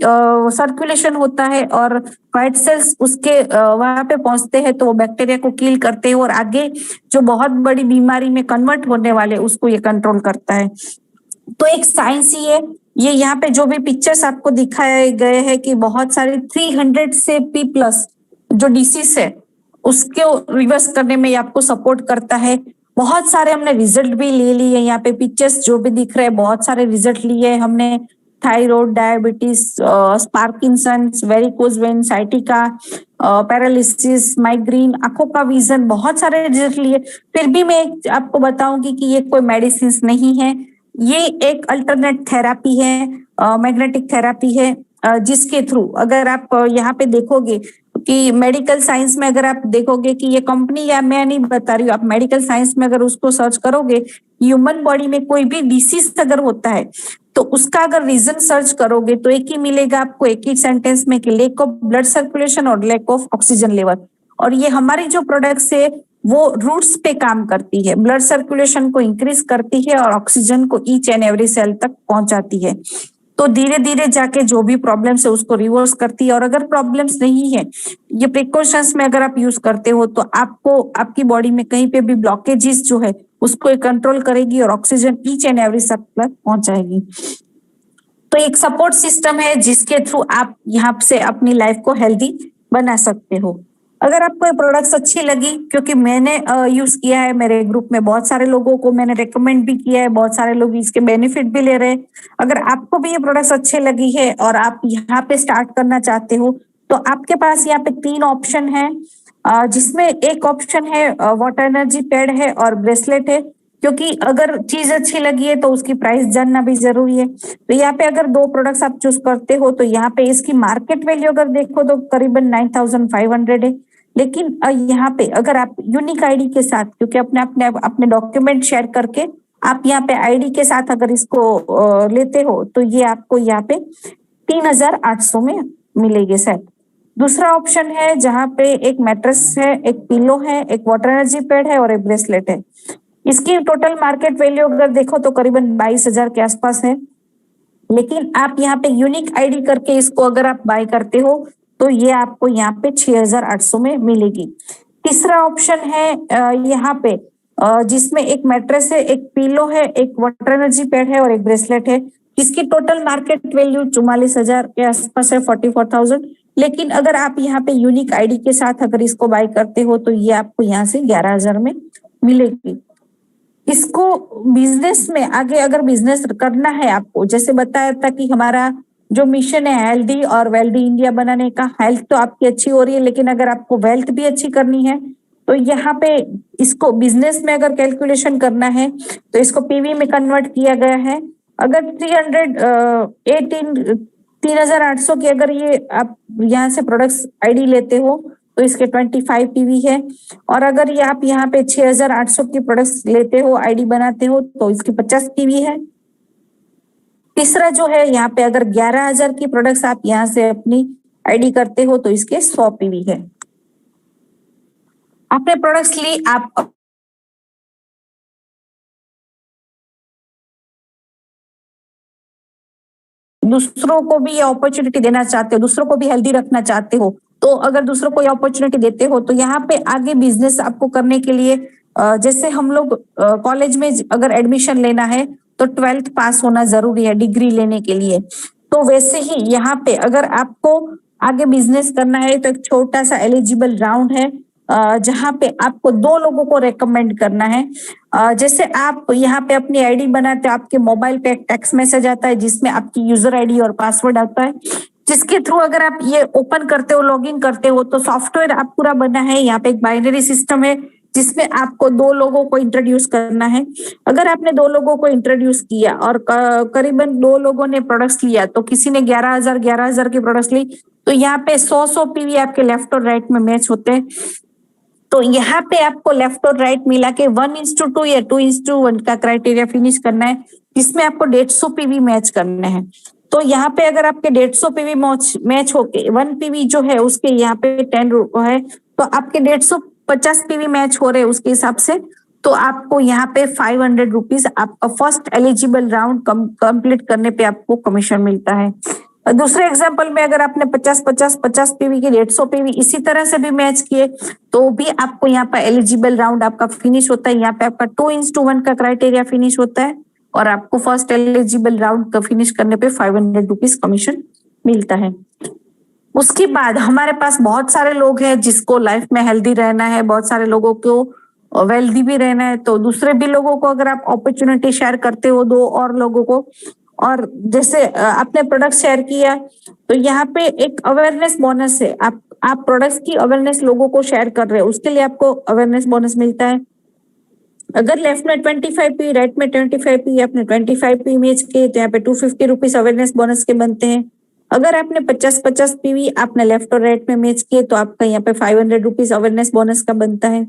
सर्कुलेशन होता है और व्हाइट सेल्स उसके वहां पे पहुंचते हैं तो वो बैक्टीरिया को किल करते हैं और आगे जो बहुत बड़ी बीमारी में कन्वर्ट होने वाले उसको ये कंट्रोल करता है। तो एक साइंस ही है ये। यहाँ पे जो भी पिक्चर्स आपको दिखाए गए हैं कि बहुत सारे 300 से P+ जो डिसीज है उसको रिवर्स करने में आपको सपोर्ट करता है। बहुत सारे हमने रिजल्ट भी ले लिए, यहाँ पे पिक्चर्स जो भी दिख रहे हैं बहुत सारे रिजल्ट लिए हमने। Thyroid, diabetes, Parkinson's, varicose vein, sciatica, paralysis, migraine, आंखों का विजन, बहुत सारे रिजल्ट लिए। फिर भी मैं आपको बताऊंगी कि ये कोई मेडिसिन नहीं है, ये एक अल्टरनेट थेरापी है, मैग्नेटिक थेरापी है, जिसके थ्रू अगर आप यहाँ पे देखोगे कि मेडिकल साइंस में अगर आप देखोगे कि ये कंपनी, या मैं नहीं बता रही हूँ, आप मेडिकल साइंस में अगर उसको सर्च करोगे, ह्यूमन बॉडी में कोई भी डिसीज अगर होता है तो उसका अगर रीजन सर्च करोगे तो एक ही मिलेगा आपको, एक ही सेंटेंस में कि लैक ऑफ ब्लड सर्कुलेशन और लैक ऑफ ऑक्सीजन लेवल। और ये हमारी जो प्रोडक्ट्स है वो रूट्स पे काम करती है, ब्लड सर्कुलेशन को इंक्रीज करती है और ऑक्सीजन को ईच एंड एवरी सेल तक पहुंचाती है। तो धीरे धीरे जाके जो भी प्रॉब्लम्स है उसको रिवर्स करती है। और अगर प्रॉब्लम्स नहीं है, ये प्रिकॉशंस में अगर आप यूज करते हो तो आपको आपकी बॉडी में कहीं पे भी ब्लॉकेजेस जो है उसको कंट्रोल करेगी और oxygen each and every cell तक पहुंचाएगी। तो एक सपोर्ट सिस्टम है जिसके थ्रू आप यहाँ से अपनी लाइफ को हेल्दी बना सकते हो। अगर आपको ये प्रोडक्ट्स अच्छी लगी, क्योंकि मैंने यूज किया है, मेरे ग्रुप में बहुत सारे लोगों को मैंने रेकमेंड भी किया है, बहुत सारे लोग इसके बेनिफिट भी ले रहे हैं। अगर आपको भी ये प्रोडक्ट्स अच्छे लगी है और आप यहाँ पे स्टार्ट करना चाहते हो तो आपके पास यहाँ पे 3 ऑप्शन है, जिसमें एक ऑप्शन है वाटर एनर्जी पैड है और ब्रेसलेट है। क्योंकि अगर चीज अच्छी लगी है तो उसकी प्राइस जानना भी जरूरी है। तो यहाँ पे अगर 2 प्रोडक्ट्स आप चूज करते हो तो यहाँ पे इसकी मार्केट वैल्यू अगर देखो तो करीबन 9500 है। लेकिन यहाँ पे अगर आप यूनिक आईडी के साथ, क्योंकि अपने डॉक्यूमेंट शेयर करके आप यहाँ पे आईडी के साथ अगर इसको लेते हो तो ये आपको यहाँ पे 3800 में मिलेगी सेट। दूसरा ऑप्शन है जहाँ पे एक मैट्रेस है, एक पिलो है, एक वाटर एनर्जी पैड है और एक ब्रेसलेट है। इसकी टोटल मार्केट वैल्यू अगर देखो तो करीबन 22,000 के आसपास है। लेकिन आप यहाँ पे यूनिक आईडी करके इसको अगर आप बाय करते हो तो ये आपको यहाँ पे 6,800 में मिलेगी। तीसरा ऑप्शन है यहाँ पे जिसमें एक मैट्रेस है, एक पिलो है, एक वाटर एनर्जी पैड है और एक ब्रेसलेट है। इसकी टोटल मार्केट वैल्यू 44,000 के आसपास है, 44,000। लेकिन अगर आप यहाँ पे यूनिक आईडी के साथ अगर इसको बाय करते हो तो ये आपको यहाँ से 11,000 में मिलेगी। इसको बिजनेस में आगे अगर बिजनेस करना है आपको, जैसे बताया था कि हमारा जो मिशन है हेल्दी और वेल्दी इंडिया बनाने का, हेल्थ तो आपकी अच्छी हो रही है लेकिन अगर आपको वेल्थ भी अच्छी करनी है तो यहाँ पे इसको बिजनेस में अगर कैलकुलेशन करना है तो इसको पीवी में कन्वर्ट किया गया है। अगर 3,800 की अगर ये आप यहाँ से प्रोडक्ट्स आईडी लेते हो तो इसके 25 पीवी है। और अगर ये आप यहाँ पे 6,800 की प्रोडक्ट्स लेते हो, आईडी बनाते हो तो इसकी 50 पीवी है। तीसरा जो है यहाँ पे अगर 11,000 की प्रोडक्ट्स आप यहाँ से अपनी आईडी करते हो तो इसके 100 पीवी है। आपने प्रोडक्ट्स ली, आप दूसरों को भी ये अपॉर्चुनिटी देना चाहते हो, दूसरों को भी हेल्दी रखना चाहते हो, तो अगर दूसरों को ये अपॉर्चुनिटी देते हो तो यहाँ पे आगे बिजनेस आपको करने के लिए जैसे हम लोग कॉलेज में अगर एडमिशन लेना है तो 12th पास होना जरूरी है डिग्री लेने के लिए। तो वैसे ही यहाँ पे अगर आपको आगे बिजनेस करना है तो एक छोटा सा एलिजिबल राउंड है जहां पे आपको 2 लोगों को रेकमेंड करना है। जैसे आप यहाँ पे अपनी आईडी बनाते हो, आपके मोबाइल पे एक टेक्स्ट मैसेज आता है जिसमें आपकी यूजर आईडी और पासवर्ड आता है, जिसके थ्रू अगर आप ये ओपन करते हो, लॉगिन करते हो तो सॉफ्टवेयर आप पूरा बना है। यहाँ पे एक बाइनरी सिस्टम है जिसमें आपको 2 लोगों को इंट्रोड्यूस करना है। अगर आपने 2 लोगों को इंट्रोड्यूस किया और करीबन 2 लोगों ने प्रोडक्ट्स लिया, तो किसी ने 11,000 के प्रोडक्ट्स ली, तो यहाँ पे 100 पीवी आपके लेफ्ट और राइट में मैच होते हैं। तो यहाँ पे आपको लेफ्ट और राइट मिला के 1:2 या 2:1 का क्राइटेरिया फिनिश करना है, जिसमें आपको 150 पीवी मैच करने हैं। तो यहाँ पे अगर आपके 150 पीवी मैच होके 1 पीवी जो है उसके यहाँ पे 10 है, तो आपके 150 पीवी मैच हो रहे उसके हिसाब से, तो आपको यहाँ पे 500 रुपीज आपका फर्स्ट एलिजिबल राउंड कंप्लीट करने पे आपको कमीशन मिलता है। दूसरे एग्जांपल में अगर आपने 50 पीवी के 150 पीवी इसी तरह से भी मैच किए तो भी आपको यहाँ पर एलिजिबल राउंड आपका फिनिश होता है। यहाँ पे आपका 2:1 का क्राइटेरिया फिनिश होता है और आपको फर्स्ट एलिजिबल राउंड का फिनिश करने पे 500 रुपीज कमीशन मिलता है। उसके बाद हमारे पास बहुत सारे लोग हैं जिसको लाइफ में हेल्दी रहना है, बहुत सारे लोगों को वेल्दी भी रहना है, तो दूसरे भी लोगों को अगर आप अपॉर्चुनिटी शेयर करते हो 2 और लोगों को, और जैसे आपने प्रोडक्ट शेयर किया तो यहाँ पे एक अवेयरनेस बोनस है। आप प्रोडक्ट्स की अवेयरनेस लोगों को शेयर कर रहे हो, उसके लिए आपको अवेयरनेस बोनस मिलता है। अगर लेफ्ट में 25 पी, राइट में 25 पी, आपने 25 पी मैच किए तो यहाँ पे 250 रुपीज अवेयरनेस बोनस के बनते हैं। अगर आपने 50 पीवी आपने लेफ्ट और राइट में मैच किए तो आपका यहाँ पे 500 रुपीज अवेयरनेस बोनस का बनता है।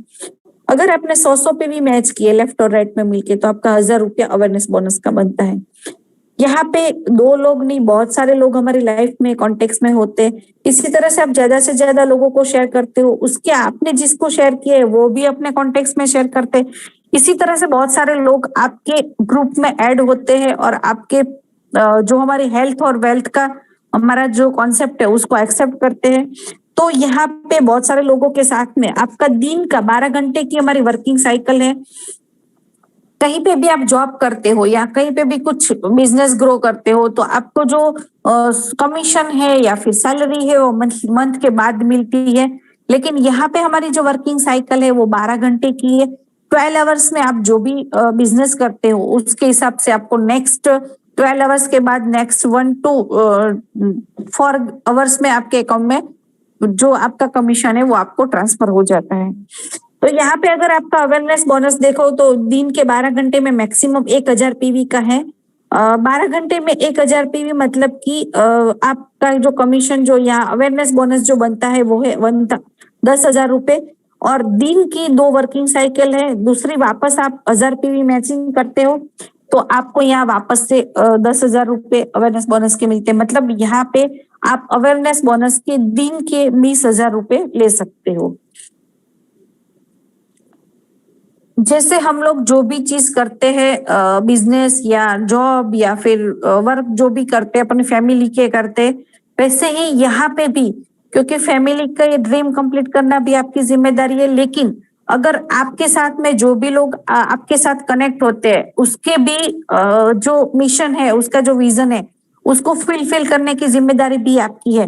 अगर आपने 100 पीवी मैच किए लेफ्ट और राइट में मिलके तो आपका 1000 रुपया अवेयरनेस बोनस का बनता है। यहाँ पे 2 लोग नहीं, बहुत सारे लोग हमारी लाइफ में कॉन्टेक्स्ट में होते हैं। इसी तरह से आप ज्यादा से ज्यादा लोगों को शेयर करते हो, उसके आपने जिसको शेयर किया है वो भी अपने कॉन्टेक्स्ट में शेयर करते हैं। इसी तरह से बहुत सारे लोग आपके ग्रुप में ऐड होते हैं और आपके जो हमारी हेल्थ और वेल्थ का हमारा जो कॉन्सेप्ट है उसको एक्सेप्ट करते हैं। तो यहाँ पे बहुत सारे लोगों के साथ में आपका दिन का 12 घंटे की हमारी वर्किंग साइकिल है। कहीं पे भी आप जॉब करते हो या कहीं पे भी कुछ बिजनेस ग्रो करते हो तो आपको जो कमीशन है या फिर सैलरी है वो मंथ के बाद मिलती है। लेकिन यहाँ पे हमारी जो वर्किंग साइकिल है वो 12 घंटे की है। 12 आवर्स में आप जो भी बिजनेस करते हो उसके हिसाब से आपको नेक्स्ट 12 आवर्स के बाद नेक्स्ट 1 to 4 आवर्स में आपके अकाउंट में जो आपका कमीशन है वो आपको ट्रांसफर हो जाता है। तो यहाँ पे अगर आपका अवेयरनेस बोनस देखो तो दिन के 12 घंटे में मैक्सिमम 1000 पीवी का है। 12 घंटे में 1000 पीवी मतलब कि आपका जो कमीशन जो यहाँ अवेयरनेस बोनस जो बनता है वो है 10,000 रुपए, और दिन की 2 वर्किंग साइकिल है। दूसरी वापस आप 1000 पीवी मैचिंग करते हो तो आपको यहाँ वापस से 10,000 रुपए अवेयरनेस बोनस के मिलते हैं। मतलब यहाँ पे आप अवेयरनेस बोनस के दिन के 20,000 रुपए ले सकते हो। जैसे हम लोग जो भी चीज करते हैं बिजनेस या जॉब या फिर वर्क जो भी करते हैं अपनी फैमिली के करते, वैसे ही यहाँ पे भी, क्योंकि फैमिली का ये ड्रीम कंप्लीट करना भी आपकी जिम्मेदारी है। लेकिन अगर आपके साथ में जो भी लोग आपके साथ कनेक्ट होते हैं उसके भी जो मिशन है, उसका जो विजन है उसको फुलफिल करने की जिम्मेदारी भी आपकी है।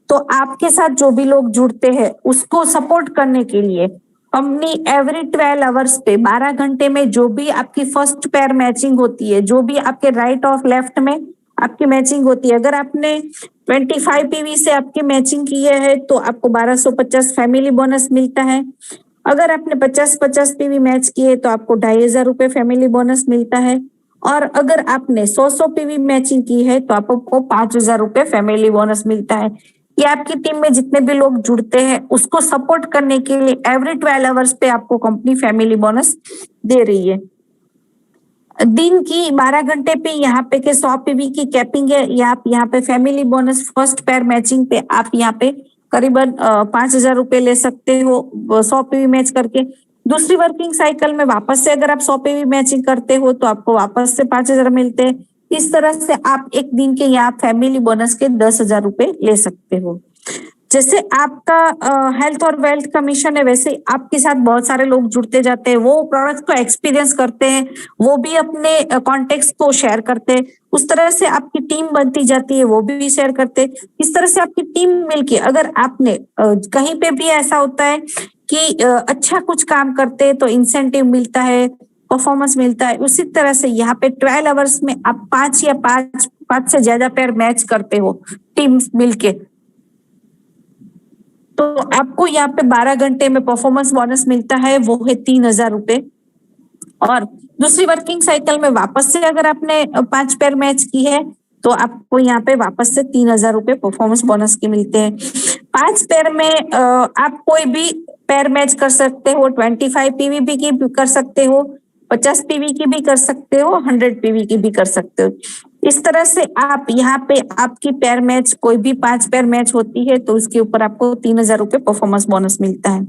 तो आपके साथ जो भी लोग जुड़ते हैं उसको सपोर्ट करने के लिए कंपनी एवरी 12 आवर्स पे 12 घंटे में जो भी आपकी फर्स्ट पेयर मैचिंग होती है, जो भी आपके राइट और लेफ्ट में आपकी मैचिंग होती है, अगर आपने 25 पीवी से आपकी मैचिंग की है तो आपको 1250 फैमिली बोनस मिलता है। अगर आपने 50 पीवी मैच किए तो आपको 2500 रुपए फैमिली बोनस मिलता है। और अगर आपने 100 पीवी मैचिंग की है तो आपको 5000 रुपए फैमिली बोनस मिलता है। ये आपकी टीम में जितने भी लोग जुड़ते हैं उसको सपोर्ट करने के लिए एवरी 12 आवर्स पे आपको कंपनी फैमिली बोनस दे रही है। दिन की 12 घंटे पे यहाँ पे के 100 पीवी की कैपिंग है। आप यहाँ पे family bonus first pair matching पे आप यहाँ पे करीबन 5000 रुपए ले सकते हो 100 पीवी मैच करके। दूसरी वर्किंग साइकिल में वापस से अगर आप 100 पीवी मैचिंग करते हो तो आपको वापस से 5000 मिलते हैं। इस तरह से आप एक दिन के यहाँ फैमिली बोनस के 10,000 रुपए ले सकते हो। जैसे आपका हेल्थ और वेल्थ का मिशन है वैसे आपके साथ बहुत सारे लोग जुड़ते जाते हैं, वो प्रोडक्ट को एक्सपीरियंस करते हैं, वो भी अपने कॉन्टेक्ट को शेयर करते हैं, उस तरह से आपकी टीम बनती जाती है, वो भी शेयर करते हैं। इस तरह से आपकी टीम मिलके अगर आपने कहीं पे भी ऐसा होता है कि अच्छा कुछ काम करते हैं तो इंसेंटिव मिलता है, परफॉर्मेंस मिलता है। उसी तरह से यहाँ पे 12 आवर्स में आप 5 से ज्यादा पेयर मैच करते हो टीम्स मिलके, तो आपको यहाँ पे 12 घंटे में परफॉर्मेंस बोनस मिलता है, वो है 3,000 रुपए। और दूसरी वर्किंग साइकिल में वापस से अगर आपने 5 पेयर मैच की है तो आपको यहाँ पे वापस से 3,000 रुपए परफॉर्मेंस बोनस के मिलते हैं। 5 पेयर में आप कोई भी पेयर मैच कर सकते हो, 25 पीवीपी की भी कर सकते हो, 50 पीवी की भी कर सकते हो, 100 पीवी की भी कर सकते हो। इस तरह से आप यहाँ पे आपकी पेयर मैच कोई भी 5 पेयर मैच होती है तो उसके ऊपर आपको 3,000 रुपए परफॉर्मेंस बोनस मिलता है।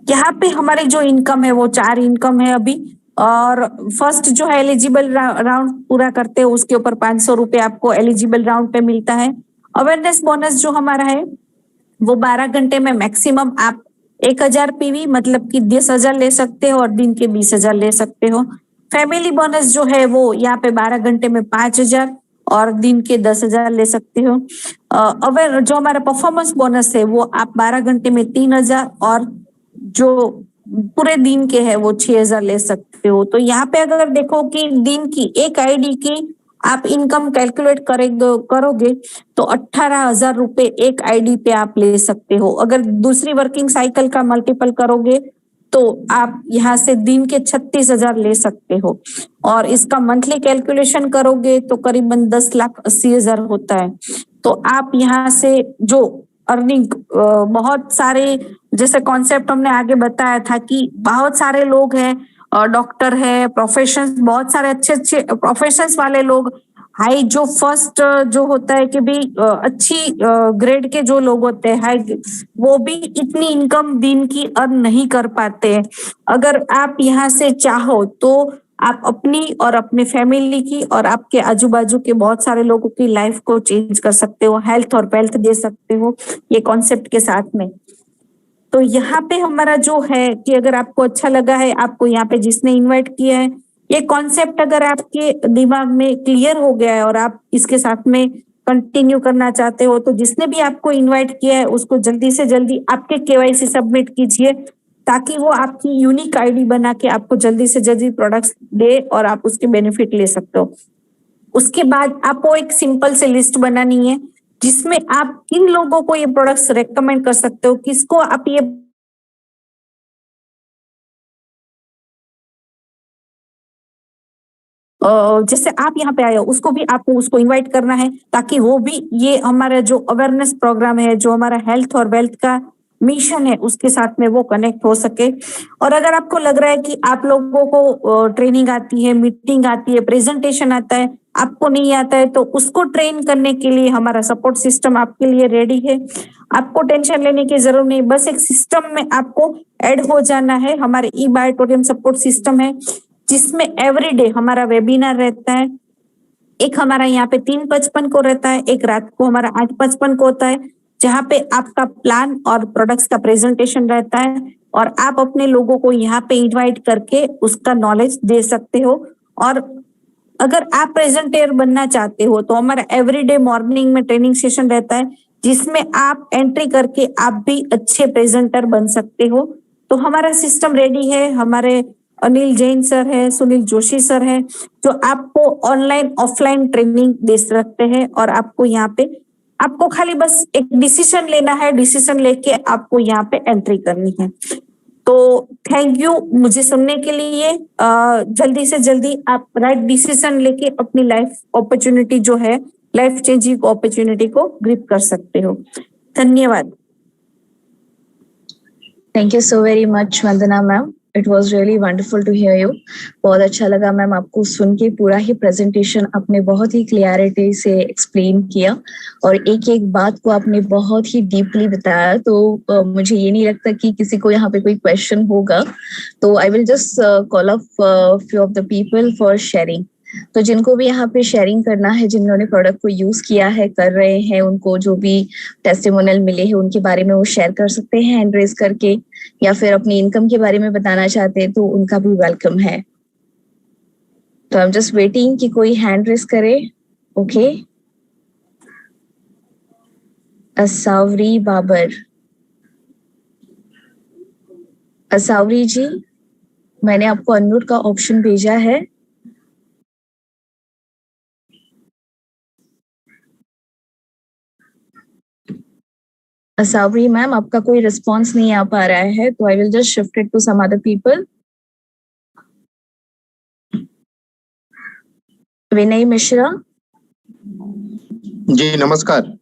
यहाँ पे हमारी जो इनकम है वो 4 इनकम है अभी, और फर्स्ट जो है एलिजिबल राउंड पूरा करते हैं उसके ऊपर 500 रुपए आपको एलिजिबल राउंड पे मिलता है। अवेयरनेस बोनस जो हमारा है वो 12 घंटे में मैक्सिमम आप 1,000 पीवी मतलब कि 10,000 ले सकते हो और दिन के 20,000 ले सकते हो। फैमिली बोनस जो है वो यहाँ पे 12 घंटे में 5,000 और दिन के 10,000 ले सकते हो। अवेयर जो हमारा परफॉर्मेंस बोनस है वो आप 12 घंटे में 3,000 और जो पूरे दिन के है वो 6,000 ले सकते हो। तो यहाँ पे अगर देखो कि दिन की एक आईडी की आप इनकम कैलकुलेट करोगे तो 18,000 रुपए एक आईडी पे आप ले सकते हो। अगर दूसरी वर्किंग साइकिल का मल्टीपल करोगे तो आप यहाँ से दिन के 36,000 ले सकते हो, और इसका मंथली कैलकुलेशन करोगे तो करीबन 10,80,000 होता है। तो आप यहाँ से जो अर्निंग बहुत सारे जैसे कॉन्सेप्ट हमने आगे बताया था कि बहुत सारे लोग हैं, डॉक्टर है, प्रोफेशंस, बहुत सारे अच्छे अच्छे प्रोफेशंस वाले लोग, हाई जो फर्स्ट जो होता है कि भी अच्छी ग्रेड के जो लोग होते हैं हाई, वो भी इतनी इनकम दिन की अर्न नहीं कर पाते हैं। अगर आप यहाँ से चाहो तो आप अपनी और अपने फैमिली की और आपके आजू बाजू के बहुत सारे लोगों की लाइफ को चेंज कर सकते हो, हेल्थ और वेल्थ दे सकते हो ये कॉन्सेप्ट के साथ में। तो यहाँ पे हमारा जो है कि अगर आपको अच्छा लगा है, आपको यहाँ पे जिसने इनवाइट किया है, ये कॉन्सेप्ट अगर आपके दिमाग में क्लियर हो गया है और आप इसके साथ में कंटिन्यू करना चाहते हो तो जिसने भी आपको इनवाइट किया है उसको जल्दी से जल्दी आपके केवाईसी सबमिट कीजिए, ताकि वो आपकी यूनिक आईडी बना के आपको जल्दी से जल्दी प्रोडक्ट्स दे और आप उसके बेनिफिट ले सकते हो। उसके बाद आपको एक सिंपल से लिस्ट बनानी है जिसमें आप किन लोगों को ये प्रोडक्ट्स रेकमेंड कर सकते हो, किसको आप ये जैसे आप यहाँ पे आए हो उसको भी आपको उसको इनवाइट करना है, ताकि वो भी ये हमारा जो अवेयरनेस प्रोग्राम है, जो हमारा हेल्थ और वेल्थ का मिशन है, उसके साथ में वो कनेक्ट हो सके। और अगर आपको लग रहा है कि आप लोगों को ट्रेनिंग आती है, मीटिंग आती है, प्रेजेंटेशन आता है, आपको नहीं आता है, तो उसको ट्रेन करने के लिए हमारा सपोर्ट सिस्टम आपके लिए रेडी है। आपको टेंशन लेने की जरूरत नहीं, बस एक सिस्टम में आपको ऐड हो जाना है। हमारे ई-बायोटोरियम सपोर्ट सिस्टम है जिसमें एवरीडे हमारा वेबिनार रहता है। एक हमारा यहाँ पे 3:55 को रहता है, एक रात को हमारा 8:55 को होता है, जहाँ पे आपका प्लान और प्रोडक्ट्स का प्रेजेंटेशन रहता है और आप अपने लोगों को यहाँ पे इनवाइट करके उसका नॉलेज दे सकते हो। और अगर आप प्रेजेंटेटर बनना चाहते हो तो हमारा एवरीडे मॉर्निंग में ट्रेनिंग सेशन रहता है जिसमें आप एंट्री करके आप भी अच्छे प्रेजेंटर बन सकते हो। तो हमारा सिस्टम रेडी है। हमारे अनिल जैन सर है, सुनील जोशी सर है, जो आपको ऑनलाइन ऑफलाइन ट्रेनिंग दे सकते हैं। और आपको यहाँ पे आपको खाली बस एक डिसीजन लेना है, डिसीजन लेके आपको यहाँ पे एंट्री करनी है। तो थैंक यू मुझे सुनने के लिए। जल्दी से जल्दी आप राइट डिसीजन लेके अपनी लाइफ अपॉर्चुनिटी जो है, लाइफ चेंजिंग अपॉर्चुनिटी को ग्रिप कर सकते हो। धन्यवाद। Thank you so very much Vandana ma'am, it was really wonderful to hear you. बहुत अच्छा लगा मैम आपको सुन के, पूरा ही प्रेजेंटेशन आपने बहुत ही क्लियरिटी से एक्सप्लेन किया और एक एक बात को आपने बहुत ही डीपली बताया। तो मुझे ये नहीं लगता कि किसी को यहाँ पे कोई क्वेश्चन होगा, तो I will just call up few of the people for sharing. तो जिनको भी यहाँ पे शेयरिंग करना है, जिन्होंने प्रोडक्ट को यूज किया है, कर रहे हैं, उनको जो भी टेस्टिमोनियल मिले हैं उनके बारे में वो शेयर कर सकते हैं हैंड रेज करके, या फिर अपनी इनकम के बारे में बताना चाहते हैं तो उनका भी वेलकम है। तो आई एम जस्ट वेटिंग कि कोई हैंड रेज करे। ओके, असावरी बाबर। असावरी जी, मैंने आपको अनम्यूट का ऑप्शन भेजा है। असावरी मैम, आपका कोई रिस्पॉन्स नहीं आ पा रहा है, तो I will just shift it to some other people. Vinay Mishra. Ji नमस्कार।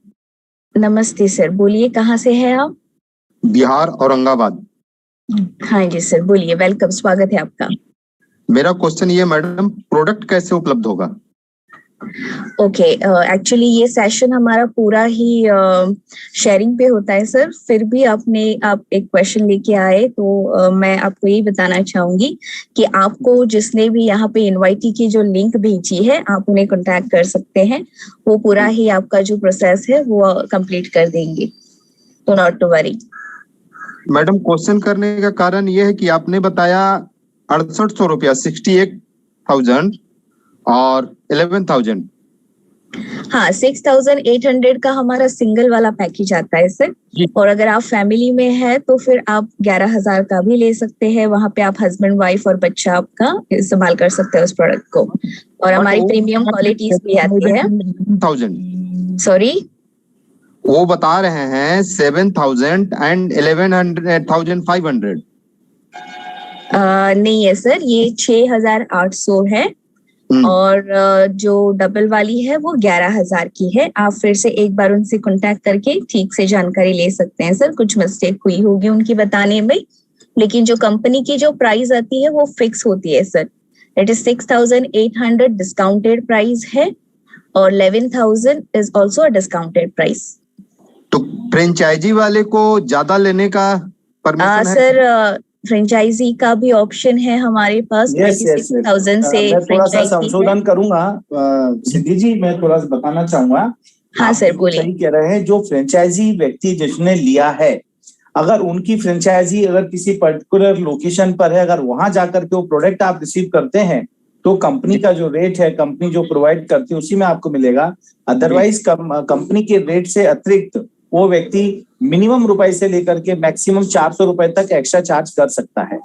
नमस्ते सर, बोलिए कहाँ से हैं आप? बिहार औरंगाबाद। हाँ जी सर, बोलिए, वेलकम, स्वागत है आपका। मेरा क्वेश्चन ये मैडम, प्रोडक्ट कैसे उपलब्ध होगा? ओके, एक्चुअली ये सेशन हमारा पूरा ही शेयरिंग पे होता है सर। फिर भी आप एक क्वेश्चन लेके आए, तो मैं आपको यही बताना चाहूंगी कि आपको जिसने भी यहाँ पे इनवाइटी की जो लिंक भेजी है, आप उन्हें कांटेक्ट कर सकते हैं। वो पूरा ही आपका जो प्रोसेस है वो कंप्लीट कर देंगे, तो not to worry. Madam, question करने का कारण ये है कि आपने बताया 6800 रुपया, 68,000 और 11,000। हाँ, 6,800 का हमारा सिंगल वाला पैकेज आता है सर। और अगर आप फैमिली में है तो फिर आप 11,000 का भी ले सकते हैं। वहां पे आप हस्बैंड, वाइफ और बच्चा आपका इस्तेमाल कर सकते हैं उस प्रोडक्ट को। और हमारी प्रीमियम क्वालिटीज भी आती है। 11,000 सॉरी, वो बता रहे हैं 7,000 एंड 11,500। नहीं है सर, ये 6,800 है। और जो डबल वाली है वो 11,000 की है। आप फिर से एक बार उनसे कांटेक्ट करके ठीक से जानकारी ले सकते हैं सर। कुछ मिस्टेक हुई होगी उनकी बताने में, लेकिन जो कंपनी की जो प्राइस आती है वो फिक्स होती है sir. It is 6,800 discounted price है, और 11,000 is also a discounted price. तो फ्रेंचाइजी वाले को ज्यादा लेने का परमिशन है? सर, फ्रेंचाइजी का भी ऑप्शन है हमारे पास। 26,000 से मैं थोड़ा सा फ्रेंचाइजी संशोधन करूंगा सिद्धि जी, मैं थोड़ा सा बताना चाहूंगा। हाँ सर, बोलिए। सही कह रहे हैं। जो फ्रेंचाइजी व्यक्ति जिसने लिया है, अगर उनकी फ्रेंचाइजी अगर किसी पर्टिकुलर लोकेशन पर है, अगर वहां जाकर के वो प्रोडक्ट आप रिसीव करते हैं, तो कंपनी का जो रेट है, कंपनी जो प्रोवाइड करती है उसी में आपको मिलेगा। अदरवाइज कंपनी के रेट से अतिरिक्त वो व्यक्ति मिनिमम रुपए से लेकर के मैक्सिमम 400 रुपए तक एक्स्ट्रा चार्ज कर सकता है।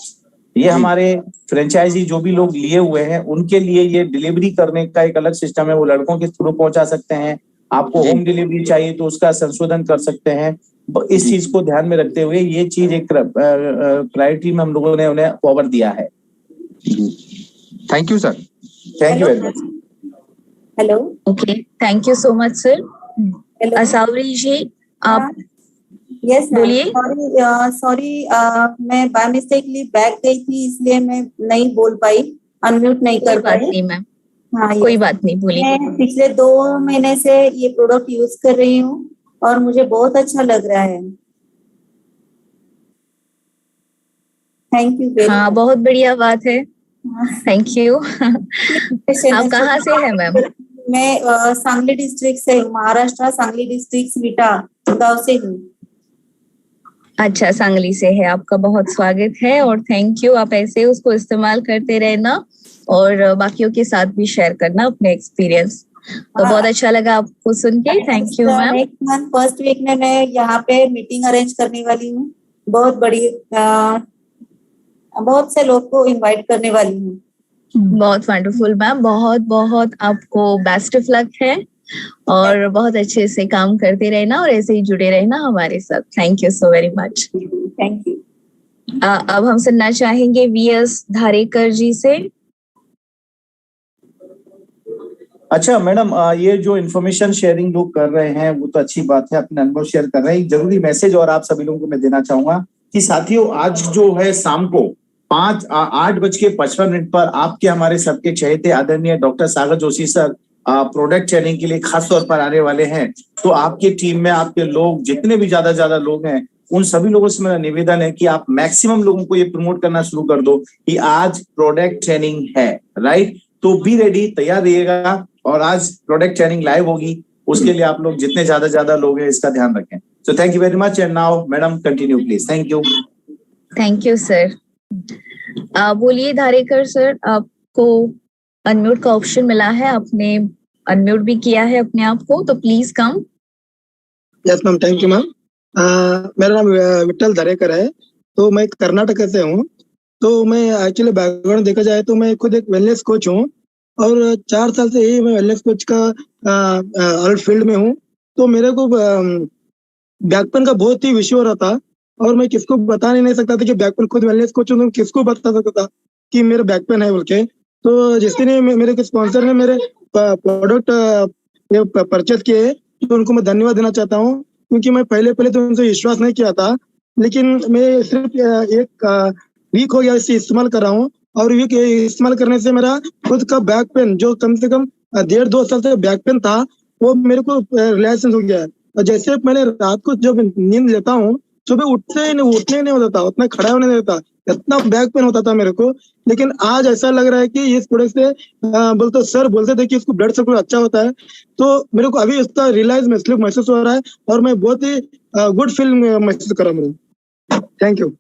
ये हमारे फ्रेंचाइजी जो भी लोग लिए हुए हैं उनके लिए ये डिलीवरी करने का एक अलग सिस्टम है। वो लड़कों के थ्रू पहुंचा सकते हैं। आपको होम डिलीवरी चाहिए तो उसका संशोधन कर सकते हैं। इस चीज को ध्यान में रखते हुए ये चीज एक प्रायोरिटी में हम लोगों ने उन्हें फॉरवर्ड दिया है। Thank you sir. Thank you very much. Hello, okay, thank you so much sir. Asavari ji, आप यस बोलिए। सॉरी, मैं बाय मिस्टेकली बैक गई थी, इसलिए मैं नहीं बोल पाई, अनम्यूट नहीं कर पाई। नहीं मैम, हाँ, कोई बात नहीं, बोलिए। मैं पिछले 2 महीने से ये प्रोडक्ट यूज कर रही हूँ और मुझे बहुत अच्छा लग रहा है। Thank you. हाँ, बहुत बढ़िया बात है, थैंक यू। आप कहाँ से हैं मैम? मैं सांगली डिस्ट्रिक्ट से हूँ, महाराष्ट्र, सांगली डिस्ट्रिक्ट विटा गांव से हूँ। अच्छा, सांगली से है। आपका बहुत स्वागत है और थैंक यू। आप ऐसे उसको इस्तेमाल करते रहना और बाकियों के साथ भी शेयर करना अपने एक्सपीरियंस। तो बहुत अच्छा लगा आपको सुन के, thank you ma'am. Next month first week में मैं यहाँ पे मीटिंग अरेंज करने वाली हूँ। बहुत बड़ी, बहुत से लोग को इनवाइट करने वाली हूँ। बहुत वंडरफुल मैम, बहुत बहुत आपको बेस्ट ऑफ लक है और बहुत अच्छे से काम करते रहना और ऐसे ही जुड़े रहना हमारे साथ। Thank you so very much. Thank you. अब हम सुनना चाहेंगे वीएस धारेकर जी से। अच्छा मैडम, ये जो इन्फॉर्मेशन शेयरिंग लोग कर रहे हैं वो तो अच्छी बात है, अपने अनुभव शेयर कर रहे हैं। एक जरूरी मैसेज और आप सभी लोगों को मैं देना चाहूंगा कि साथियों, आज जो है शाम को 8:55 पर आपके हमारे सबके चहेते आदरणीय डॉक्टर सागर जोशी सर प्रोडक्ट ट्रेनिंग के लिए खास तौर पर आने वाले हैं। तो आपकी टीम में आपके लोग जितने भी ज्यादा लोग हैं, उन सभी लोगों से मेरा निवेदन है कि आप मैक्सिमम लोगों को ये प्रमोट करना शुरू कर दो कि आज प्रोडक्ट ट्रेनिंग है, राइट? तो बी रेडी, तैयार रहिएगा। और आज प्रोडक्ट ट्रेनिंग लाइव होगी, उसके लिए आप लोग जितने ज्यादा लोग हैं इसका ध्यान रखें। So thank you very much and now madam continue please. Thank you. Thank you sir. बोलिए धारेकर सर, आपको अनम्यूट का ऑप्शन मिला है, आपने अनम्यूट भी किया है अपने आप को, तो please come. Yes ma'am, thank you ma'am. मेरा नाम विट्ठल दरेकर है, तो मैं कर्नाटक से हूँ। तो मैं एक्चुअली बैकग्राउंड देखा जाए तो मैं खुद एक वेलनेस कोच हूँ और 4 साल से ही मैं वेलनेस कोच का अलग फील्ड में हूँ। तो मेरे को बैक पेन का बहुत ही इश्यू हो रहा था और मैं किसको बता नहीं सकता था कि बैक पेन, खुद वेलनेस कोच हूँ तो किसको बता सकता था कि मेरा बैक पेन है बोल के। तो जिसके लिए मेरे स्पॉन्सर ने मेरे प्रोडक्ट परचेज किए, तो उनको मैं धन्यवाद देना चाहता हूँ, क्योंकि मैं पहले तो उनसे विश्वास नहीं किया था, लेकिन मैं सिर्फ एक वीक हो गया इसे इस्तेमाल कर रहा हूँ और वीक इस्तेमाल करने से मेरा खुद का बैक पेन जो कम से कम 1.5-2 साल से बैक पेन था, वो मेरे को रिलैक्सेशन हो गया है। और जैसे मैंने रात को जब नींद लेता हूँ, सुबह उठने नहीं होता था, उतना खड़ा होने नहीं देता, इतना बैक पेन होता था मेरे को। लेकिन आज ऐसा लग रहा है कि इस प्रोडक्ट से सर बोलते थे कि इसको ब्लड सर्कुलेशन अच्छा होता है, तो मेरे को अभी इसका रियलाइज महसूस हो रहा है और मैं बहुत ही गुड फील महसूस कर रहा हूँ। Thank you.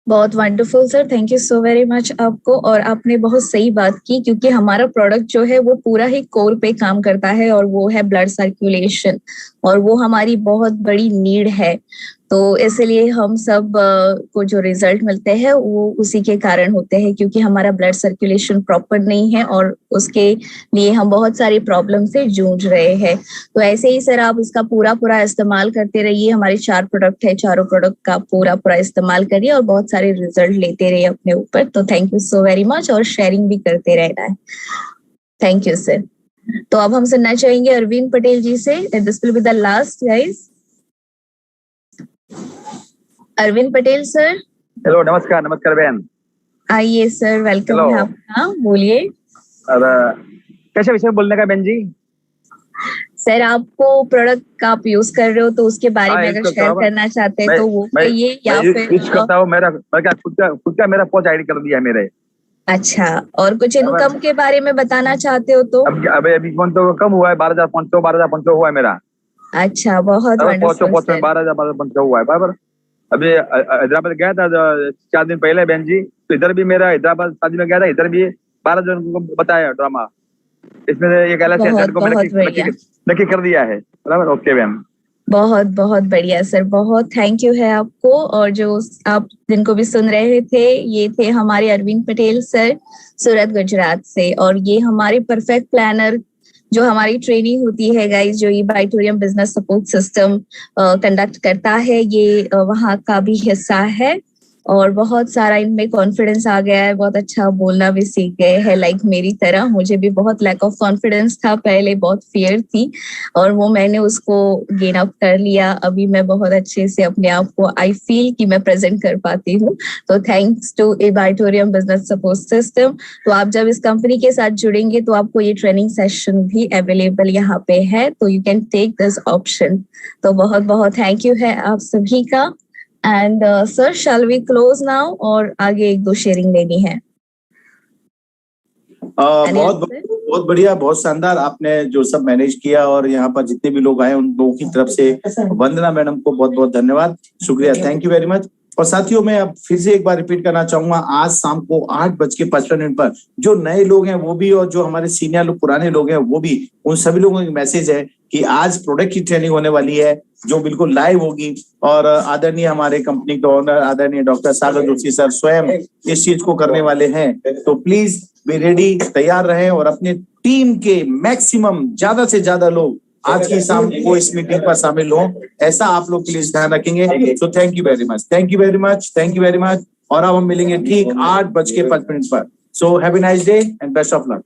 बहुत wonderful sir, thank you so very much आपको। और आपने बहुत सही बात की, क्योंकि हमारा प्रोडक्ट जो है वो पूरा ही कोर पे काम करता है और वो है ब्लड सर्कुलेशन, और वो हमारी बहुत बड़ी नीड है। तो इसलिए हम सब को जो रिजल्ट मिलते हैं वो उसी के कारण होते हैं, क्योंकि हमारा ब्लड सर्कुलेशन प्रॉपर नहीं है और उसके लिए हम बहुत सारी प्रॉब्लम से जूझ रहे हैं। तो ऐसे ही सर आप इसका पूरा इस्तेमाल करते रहिए। हमारे 4 प्रोडक्ट है, चारों प्रोडक्ट का पूरा इस्तेमाल करिए और बहुत सारे रिजल्ट लेते रहिए अपने ऊपर। तो thank you so very much, और शेयरिंग भी करते रहना है। Thank you sir. तो अब हम सुनना चाहेंगे अरविंद पटेल जी से, this will be the last guys. Arvind Patel sir. Hello, नमस्कार बहन। आइए सर, वेलकम है आपका, बोलिए। कैसे विषय बोलने का बहन जी? सर आपको प्रोडक्ट आप यूज कर रहे हो तो उसके बारे में अगर शेयर करना चाहते हैं तो वो कहिए, या फिर यूज करता हूँ। मेरा खुद का मेरा पोस्ट आईडी कर दिया मेरे। अच्छा, और कुछ इनकम के बारे में बताना चाहते हो तो? अभी तो कम हुआ है, 12,500 हुआ है मेरा। अच्छा, बहुत वंडरफुल सर। 12,500 हुआ है बराबर। अभी हैदराबाद गया था 4 दिन पहले बहन जी, तो इधर भी मेरा हैदराबाद शादी में गया था, इधर भी 12 जन को बताया ड्रामा। इसमें एक LIC को नक्की कर दिया है बराबर। ओके मैम, बहुत बढ़िया सर, बहुत थैंक यू है आपको। और जो आप जिनको भी सुन रहे थे, ये थे हमारे अरविंद पटेल सर, सूरत गुजरात से। और ये हमारे परफेक्ट प्लानर जो हमारी ट्रेनिंग होती है गाइस, जो ये बाइटोरियम बिजनेस सपोर्ट सिस्टम कंडक्ट करता है, ये वहाँ का भी हिस्सा है। और बहुत सारा इनमें कॉन्फिडेंस आ गया है, बहुत अच्छा बोलना भी सीख गए हैं, लाइक मेरी तरह। मुझे भी बहुत लैक ऑफ कॉन्फिडेंस था पहले, बहुत फियर थी, और वो मैंने उसको गेन अप कर लिया। अभी मैं बहुत अच्छे से अपने आप को आई फील कि मैं प्रेजेंट कर पाती हूँ, तो thanks to a Bytorium business support system. तो आप जब इस कंपनी के साथ जुड़ेंगे तो आपको ये ट्रेनिंग सेशन भी अवेलेबल यहाँ पे है, तो you can take this option. तो बहुत थैंक यू है आप सभी का। And sir, shall we close now, और आगे 1-2 शेयरिंग लेनी है। बहुत बढ़िया, बहुत शानदार आपने जो सब मैनेज किया, और यहाँ पर जितने भी लोग आए उन लोगों की तरफ से वंदना मैडम को बहुत धन्यवाद, शुक्रिया, थैंक यू वेरी मच। और साथियों, मैं अब फिर से एक बार रिपीट करना चाहूंगा, आज शाम को 8:55 पर जो नए लोग हैं वो भी, और जो हमारे सीनियर लोग, पुराने लोग हैं वो भी, उन सभी लोगों की मैसेज है कि आज प्रोडक्ट की ट्रेनिंग होने वाली है जो बिल्कुल लाइव होगी। और आदरणीय हमारे कंपनी के ओनर आदरणीय डॉक्टर सागर जोशी सर स्वयं इस चीज को करने वाले हैं। तो प्लीज बी रेडी, तैयार रहें और अपने टीम के मैक्सिमम ज्यादा से ज्यादा लोग आज की शाम को इस मीटिंग पर शामिल हो, ऐसा आप लोग प्लीज ध्यान रखेंगे। तो thank you very much, thank you very much, thank you very much. और अब हम मिलेंगे ठीक 8:55 पर। So have a nice day and best of luck.